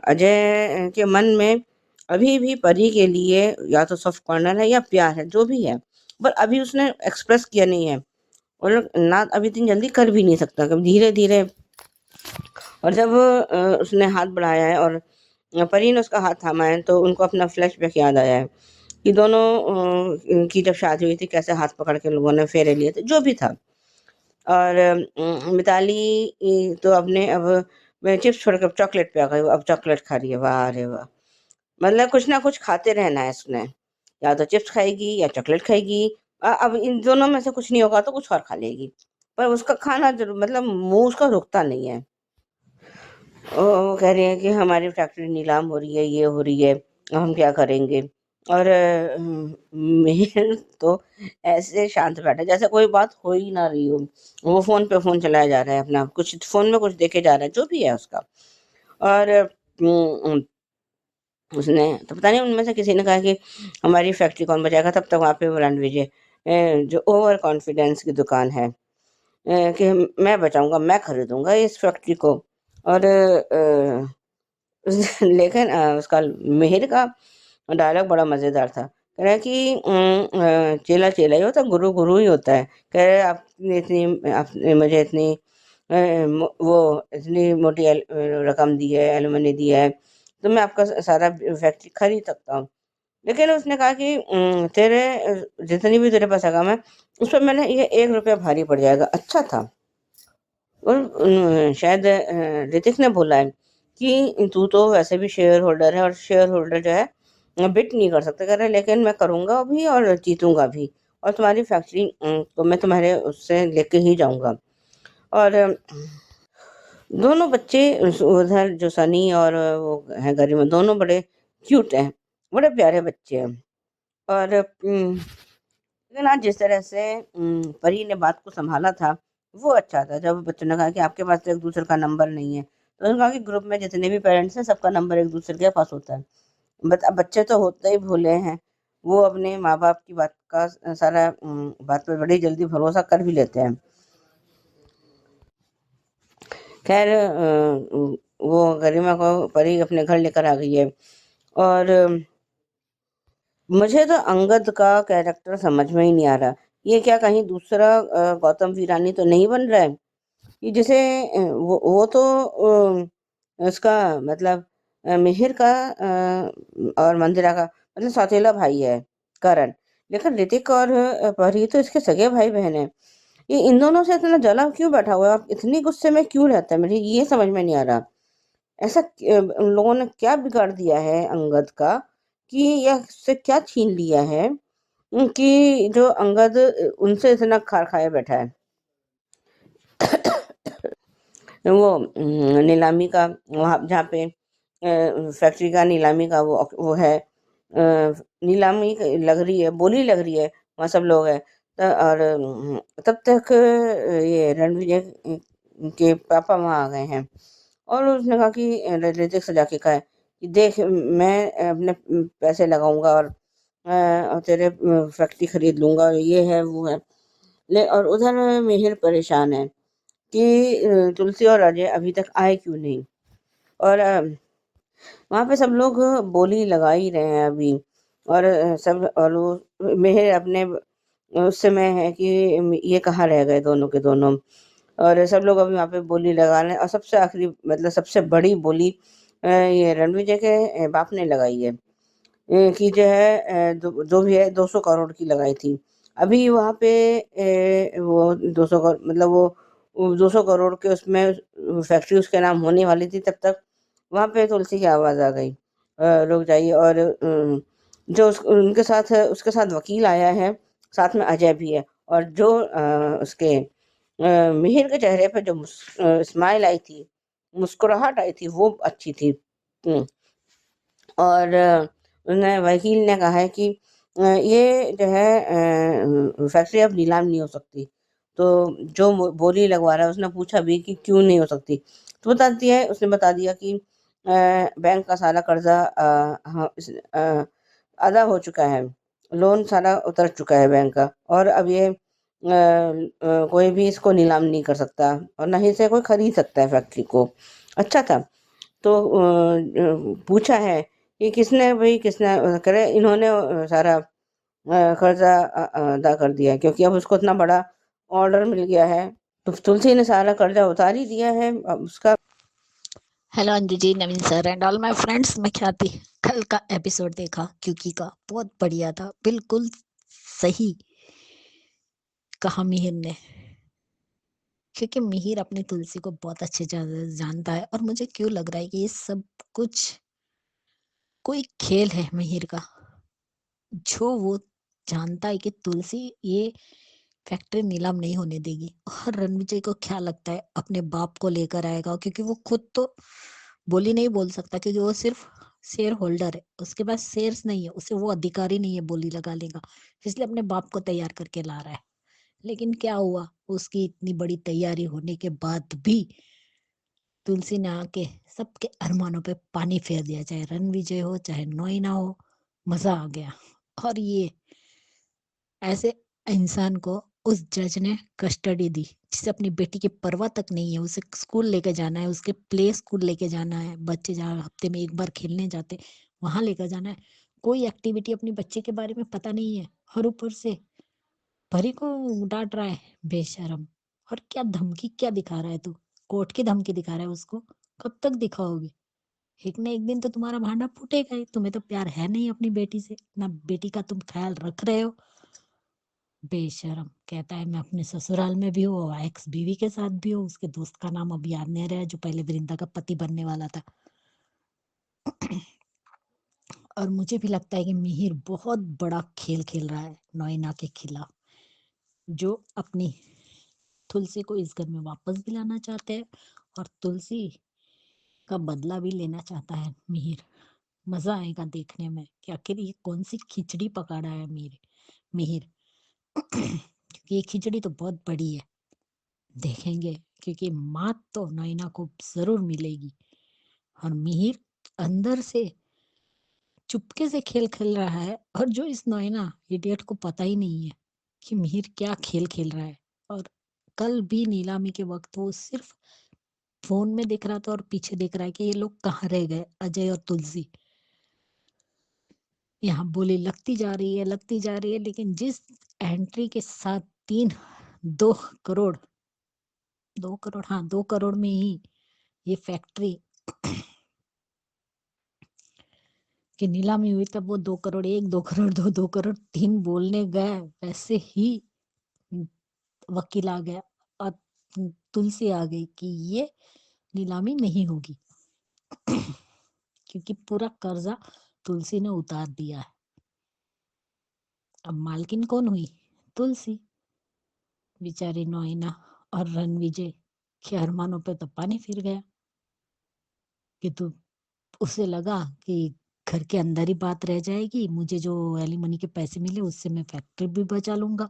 अजय के मन में अभी भी परी के लिए या तो सॉफ्ट कॉर्नर है या प्यार है, जो भी है, पर अभी उसने एक्सप्रेस किया नहीं है और ना अभी इतनी जल्दी कर भी नहीं सकता, कभी धीरे धीरे। और जब उसने हाथ बढ़ाया है और परी ने उसका हाथ थामा है, तो उनको अपना फ्लैशबैक याद आया है कि दोनों की जब शादी हुई थी कैसे हाथ पकड़ के लोगों ने फेरे लिए थे, जो भी था। और मिताली तो अपने अब मैं चिप्स छोड़कर चॉकलेट पे आ गई, वो अब चॉकलेट खा रही है। वाह रे वाह! मतलब कुछ ना कुछ खाते रहना है इसने, या तो चिप्स खाएगी या चॉकलेट खाएगी। अब इन दोनों में से कुछ नहीं होगा तो कुछ और खा लेगी, पर उसका खाना जरूर, मतलब मुंह उसका रुकता नहीं है। वो कह रही है कि हमारी फैक्ट्री नीलाम हो रही है, ये हो रही है, अब हम क्या करेंगे। और मेहर तो ऐसे शांत बैठा है, जैसे कोई बात हो ही ना रही हो। वो फोन पे फोन चलाया जा रहा है अपना, कुछ फोन में कुछ देखे जा रहा है, जो भी है उसका। और उसने तो पता नहीं उनमें से किसी ने कहा कि हमारी फैक्ट्री कौन बचाएगा, तब तक वहाँ पे वो रणविजय जो ओवर कॉन्फिडेंस की दुकान है, कि मैं बचाऊंगा, मैं खरीदूंगा इस फैक्ट्री को। और लेकिन उसका मिहिर का डायलॉग बड़ा मज़ेदार था। कह रहा है कि चेला चेला ही होता है, गुरु गुरु ही होता है। कह रहे आपने मुझे इतनी वो इतनी मोटी रकम दी है, एलिमनी दी है, तो मैं आपका सारा फैक्ट्री खरीद सकता हूँ। लेकिन उसने कहा कि तेरे जितनी भी तेरे पास रकम है, उस पर मैंने ये 1 रुपया भारी पड़ जाएगा। अच्छा था। और शायद ऋतिक ने बोला है कि तू तो वैसे भी शेयर होल्डर है और शेयर होल्डर जो है बिट नहीं कर सकते। कह रहे लेकिन मैं करूँगा भी और जीतूंगा भी, और तुम्हारी फैक्ट्री तो मैं तुम्हारे उससे लेके ही जाऊंगा। और दोनों बच्चे उधर जो सनी और वो है गरिमा, दोनों बड़े क्यूट हैं, बड़े प्यारे बच्चे हैं। और लेकिन आज जिस तरह से परी ने बात को संभाला था, वो अच्छा था। जब बच्चों ने कहा कि आपके पास तो एक दूसरे का नंबर नहीं है, तो उन्होंने कहा कि ग्रुप में जितने भी पेरेंट्स हैं, सबका नंबर एक दूसरे के पास होता है। अब बच्चे तो होते ही भोले हैं, वो अपने माँ बाप की बात का सारा बात पे बड़ी जल्दी भरोसा कर भी लेते हैं। खैर वो गरिमा को परी अपने घर लेकर आ गई है। और मुझे तो अंगद का कैरेक्टर समझ में ही नहीं आ रहा। ये क्या कहीं दूसरा गौतम वीरानी तो नहीं बन रहा है? कि जैसे वो तो उसका मतलब मिहिर का और मंदिरा का मतलब सौतेला भाई है करण। लेकिन ऋतिक और परी तो इसके सगे भाई बहन है। ये इन दोनों से इतना जला क्यों बैठा हुआ है और इतनी गुस्से में क्यों रहता है, मुझे ये समझ में नहीं आ रहा। ऐसा उन लोगों ने क्या बिगाड़ दिया है अंगद का, कि या उससे क्या छीन लिया है, कि जो अंगद उनसे इतना खार खाए बैठा है। वो नीलामी का वहाँ जहाँ पे फैक्ट्री का नीलामी का वो है, नीलामी लग रही है, बोली लग रही है, वहाँ सब लोग हैं। और तब तक ये रणविजय के पापा वहाँ आ गए हैं। और उसने कहा कि ऋतिक से जाके कहा है कि देख मैं अपने पैसे लगाऊंगा और तेरे फैक्ट्री खरीद लूंगा, ये है वो है। ले और उधर मिहिर परेशान है कि तुलसी और अजय अभी तक आए क्यों नहीं। और वहाँ पे सब लोग बोली लगा ही रहे हैं अभी। और सब और वो मेहर अपने उस समय है कि ये कहाँ रह गए दोनों के दोनों। और सब लोग अभी वहाँ पे बोली लगा रहे हैं, और सबसे आखिरी मतलब सबसे बड़ी बोली ये रणविजय के बाप ने लगाई है, कि जो है जो भी है 200 करोड़ की लगाई थी। अभी वहाँ पे वो 200 करोड़ मतलब वो 200 करोड़ के उसमें फैक्ट्री उसके नाम होने वाली थी, तब तक वहाँ पे तुलसी की आवाज़ आ गई, रुक जाइए। और जो उनके साथ उसके साथ वकील आया है, साथ में अजय भी है। और जो उसके मिहिर के चेहरे पे जो स्माइल आई थी, मुस्कुराहट आई थी, वो अच्छी थी। और वकील ने कहा है कि ये जो है फैक्ट्री अब नीलाम नहीं हो सकती, तो जो बोली लगवा रहा है उसने पूछा भी कि क्यों नहीं हो सकती, तो बताती है, उसने बता दिया कि बैंक का सारा कर्जा अदा हो चुका है, लोन सारा उतर चुका है बैंक का, और अब ये कोई भी इसको नीलाम नहीं कर सकता और ना ही इसे कोई खरीद सकता है फैक्ट्री को। अच्छा था। तो पूछा है कि किसने करे, इन्होंने सारा कर्जा अदा कर दिया है, क्योंकि अब उसको इतना बड़ा ऑर्डर मिल गया है, तो तुलसी ने सारा कर्जा उतार ही दिया है। अब उसका hello Anju ji, Naveen sir and all my friends. मैं ख्याति कल का एपिसोड देखा क्योंकि का बहुत बढ़िया था, बिल्कुल सही कहा मिहिर ने, क्योंकि मिहिर अपनी तुलसी को बहुत अच्छे जानता है। और मुझे क्यों लग रहा है कि ये सब कुछ कोई खेल है मिहिर का, जो वो जानता है कि तुलसी ये फैक्ट्री नीलाम नहीं होने देगी। और रणविजय को क्या लगता है अपने बाप को लेकर आएगा, क्योंकि वो खुद तो बोली नहीं बोल सकता, क्योंकि वो सिर्फ शेयर होल्डर है, उसके पास शेयर्स नहीं है, उसे वो अधिकारी नहीं है बोली लगा लेगा, इसलिए अपने बाप को तैयार करके ला रहा है। लेकिन क्या हुआ, उसकी इतनी बड़ी तैयारी होने के बाद भी तुलसी ने आके सबके अरमानों पे पानी फेर दिया, चाहे रणविजय हो चाहे नोइना हो। मजा आ गया। और ये ऐसे इंसान को उस जज ने कस्टडी दी जिसे अपनी बेटी की परवाह तक नहीं है, उसे स्कूल लेके जाना है, उसके प्ले स्कूल लेके जाना है, बच्चे जहाँ हफ्ते में एक बार खेलने जाते वहां लेकर जाना है, कोई एक्टिविटी अपनी बच्चे के बारे में पता नहीं है, और ऊपर से परी को डांट रहा है, बेशरम। और क्या धमकी क्या दिखा रहा है तू, कोर्ट की धमकी दिखा रहा है उसको, कब तक दिखाओगे? एक ना एक दिन तो तुम्हारा भांडा फूटेगा ही, तुम्हें तो प्यार है नहीं अपनी बेटी से, ना बेटी का तुम ख्याल रख रहे हो। बेशरम कहता है मैं अपने ससुराल में भी हूँ, एक्स बीवी के साथ भी हूँ, उसके दोस्त का नाम अब याद नहीं रहा है, जो पहले वृंदा का पति बनने वाला था। और मुझे भी लगता है कि मिहिर बहुत बड़ा खेल खेल रहा है नोइना के खिलाफ, जो अपनी तुलसी को इस घर में वापस भी लाना चाहते हैं, और तुलसी का बदला भी लेना चाहता है मिहिर। मजा आएगा देखने में कि आखिर ये कौन सी खिचड़ी पका रहा है मिहिर। क्योंकि ये खिचड़ी तो बहुत बड़ी है, देखेंगे, क्योंकि मात तो नैना को जरूर मिलेगी। और मिहिर अंदर से चुपके से खेल खेल रहा है, और जो इस नैना इडियट को पता ही नहीं है कि मिहिर क्या खेल खेल रहा है। और कल भी नीलामी के वक्त वो सिर्फ फोन में देख रहा था और पीछे देख रहा है कि ये लोग कहाँ रह गए, अजय और तुलसी। यहाँ बोली लगती जा रही है, लेकिन जिस एंट्री के साथ 2 करोड़ 2 करोड़, हाँ 2 करोड़ में ही ये फैक्ट्री की नीलामी हुई, तब वो 2 करोड़ 1, 2 करोड़ 2, 2 करोड़ 3 बोलने गए, वैसे ही वकील आ गया और तुलसी आ गई कि ये नीलामी नहीं होगी। क्योंकि पूरा कर्जा तुलसी ने उतार दिया है। अब मालकिन कौन हुई? तुलसी। बेचारी नोइना और रणविजय के अरमानों पे तो पानी फिर गया, कि तू उसे लगा कि घर के अंदर ही बात रह जाएगी, मुझे जो एलिमनी के पैसे मिले उससे मैं फैक्ट्री भी बचा लूंगा,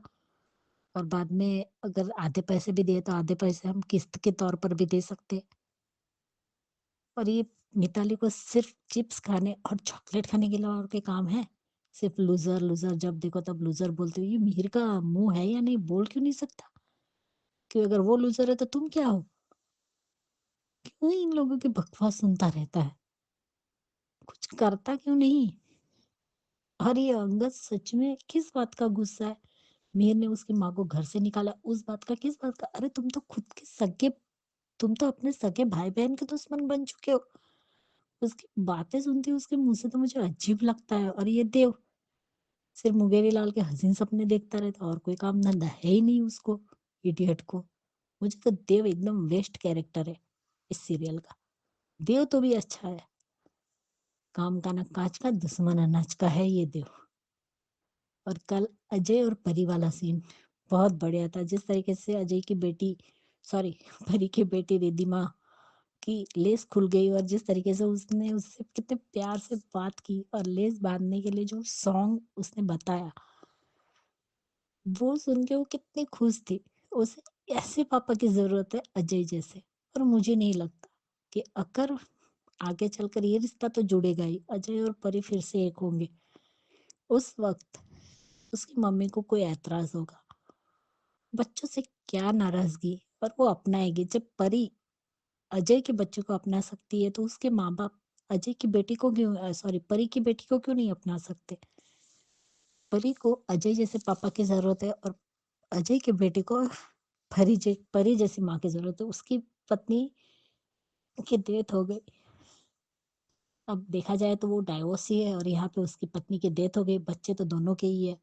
और बाद में अगर आधे पैसे भी दिए तो आधे पैसे हम किस्त के तौर पर भी दे सकते। और ये मिताली को सिर्फ चिप्स खाने और चॉकलेट खाने के अलावा और कोई काम है? सिर्फ लूजर लूजर, जब देखो तब लूजर बोलते हो। ये मिहिर का मुंह है या नहीं, बोल क्यों नहीं सकता कि अगर वो लूजर है तो तुम क्या हो? क्यों इन लोगों की बकवास सुनता रहता है, कुछ करता क्यों नहीं? और ये अंगद सच में किस बात का गुस्सा है? मीर ने उसकी माँ को घर से निकाला, उस बात का, किस बात का? अरे तुम तो अपने सगे भाई बहन के दुश्मन बन चुके हो। उसकी बातें सुनती हूँ उसके मुंह से तो मुझे अजीब लगता है। और ये देव सिर्फ मुंगेरी लाल के हसीन सपने देखता रहता, और कोई काम धंधा है ही नहीं उसको, इडियट को। मुझे तो देव एकदम वेस्ट कैरेक्टर है इस सीरियल का। देव तो भी अच्छा है, काम का ना काज का, दुश्मन अनाज का है ये देव। और कल अजय और परी वाला सीन बहुत बढ़िया था, जिस तरीके से अजय की बेटी, सॉरी परी की बेटी रिद्धिमा की लेस खुल गई, और जिस तरीके से उसने उससे कितने प्यार से बात की, और लेस बांधने के लिए जो सॉन्ग उसने बताया, वो सुन के वो कितनी खुश थी। उसे ऐसे पापा की जरूरत है अजय जैसे। और मुझे नहीं लगता कि अगर आगे चलकर ये रिश्ता तो जुड़ेगा ही, अजय और परी फिर से एक होंगे, उस वक्त उसकी मम्मी को कोई ऐतराज होगा। बच्चों से क्या नाराजगी, पर वो अपनाएगी। जब परी अजय के बच्चे को अपना सकती है तो उसके माँ बाप अजय की बेटी को क्यों, सॉरी, परी की बेटी को क्यों नहीं अपना सकते। परी को अजय जैसे पापा की जरूरत है और अजय के बेटे को परी जैसी माँ की जरूरत है। उसकी पत्नी की डेथ हो गई, अब देखा जाए तो वो डाइवोर्स ही है, और यहाँ पे उसकी पत्नी की डेथ हो गई, बच्चे तो दोनों के ही है,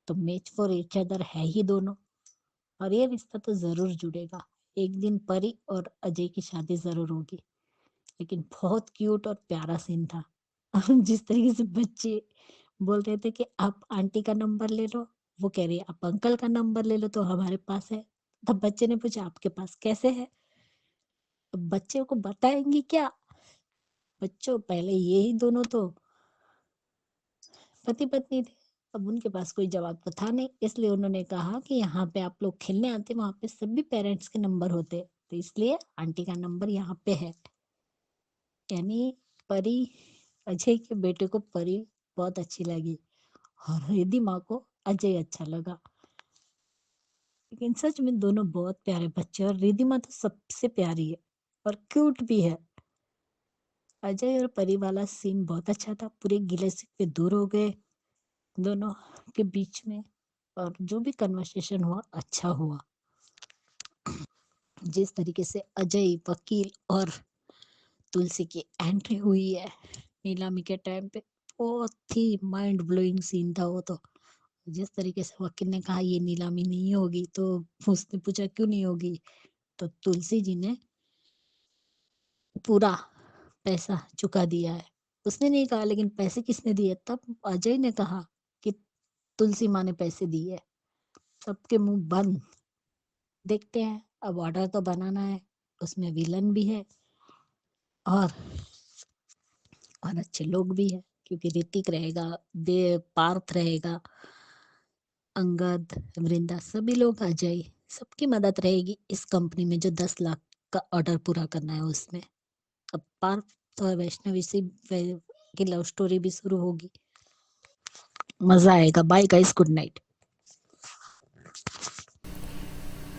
तो मैच फॉर ईच अदर है ही दोनों। और ये रिश्ता तो जरूर जुड़ेगा, एक दिन परी और अजय की शादी जरूर होगी। लेकिन बहुत क्यूट और प्यारा सीन था। जिस तरीके से बच्चे बोल रहे थे कि आप आंटी का नंबर ले लो, वो कह रही है आप अंकल का नंबर ले लो तो हमारे पास है। तब बच्चे ने पूछा आपके पास कैसे है, अब बच्चे को बताएंगी क्या। बच्चों, पहले यही दोनों तो पति पत्नी थे, अब उनके पास कोई जवाब तो था नहीं, इसलिए उन्होंने कहा कि यहाँ पे आप लोग खेलने आते, वहां पे सभी पेरेंट्स के नंबर होते, तो इसलिए आंटी का नंबर यहाँ पे है। यानी परी, अजय के बेटे को परी बहुत अच्छी लगी और रिद्धि माँ को अजय अच्छा लगा। लेकिन सच में दोनों बहुत प्यारे बच्चे, और रिद्धि माँ तो सबसे प्यारी है और क्यूट भी है। अजय और परी वाला सीन बहुत अच्छा था, पूरे गिले शिकवे दूर हो गए दोनों के बीच में, और जो भी कन्वर्सेशन हुआ अच्छा हुआ। जिस तरीके से अजय, वकील और तुलसी की एंट्री हुई है नीलामी के टाइम पे, बहुत ही माइंड ब्लोइंग सीन था वो तो। जिस तरीके से वकील ने कहा ये नीलामी नहीं होगी, तो उसने पूछा क्यों नहीं होगी, तो तुलसी जी ने पूरा पैसा चुका दिया है। उसने नहीं कहा लेकिन पैसे किसने दिए, तब अजय ने कहा कि तुलसी माँ ने पैसे दिए। सबके मुंह बंद। देखते हैं, अब ऑर्डर तो बनाना है, उसमें विलन भी है और अच्छे लोग भी है, क्योंकि ऋतिक रहेगा, देव, पार्थ रहेगा, अंगद, वृंदा, सभी लोग, अजय, सबकी मदद रहेगी इस कंपनी में जो 10 लाख का ऑर्डर पूरा करना है उसमें। अब पार्थ और वैष्णवी से की लव स्टोरी भी शुरू होगी, मजा आएगा। Bye guys, good night.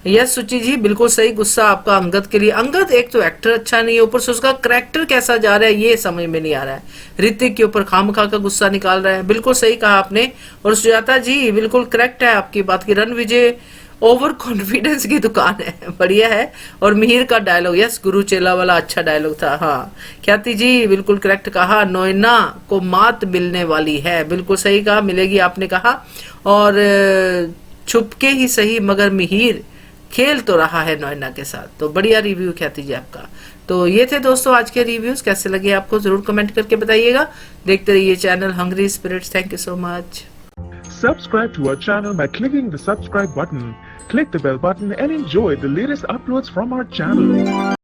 Yes Suchi ji, बिल्कुल सही। गुस्सा आपका अंगद के लिए। अंगद एक तो एक्टर अच्छा नहीं है, ऊपर से उसका करैक्टर कैसा जा रहा है ये समझ में नहीं आ रहा है। ऋतिक के ऊपर खामखा का गुस्सा निकाल रहा है। बिल्कुल सही कहा आपने। और सुजाता जी बिल्कुल करेक्ट है आपकी बात की। रणविजय ओवर कॉन्फिडेंस की दुकान है, बढ़िया है। और मिहिर का डायलॉग, यस, गुरु चेला वाला अच्छा डायलॉग था। हाँ, ख्याति जी बिल्कुल करेक्ट कहा। नोएना को मात मिलने वाली है, बिल्कुल सही कहा, मिलेगी आपने कहा। और छुपके ही सही मगर मिहिर खेल तो रहा है नोएना के साथ। तो बढ़िया रिव्यू ख्याति जी आपका। तो ये थे दोस्तों आज के रिव्यूज, कैसे लगे आपको जरूर कमेंट करके बताइएगा। देखते रहिए channel Hungry Spirits. Thank you so much. Subscribe to our channel by clicking the subscribe button. Click the bell button and enjoy the latest uploads from our channel.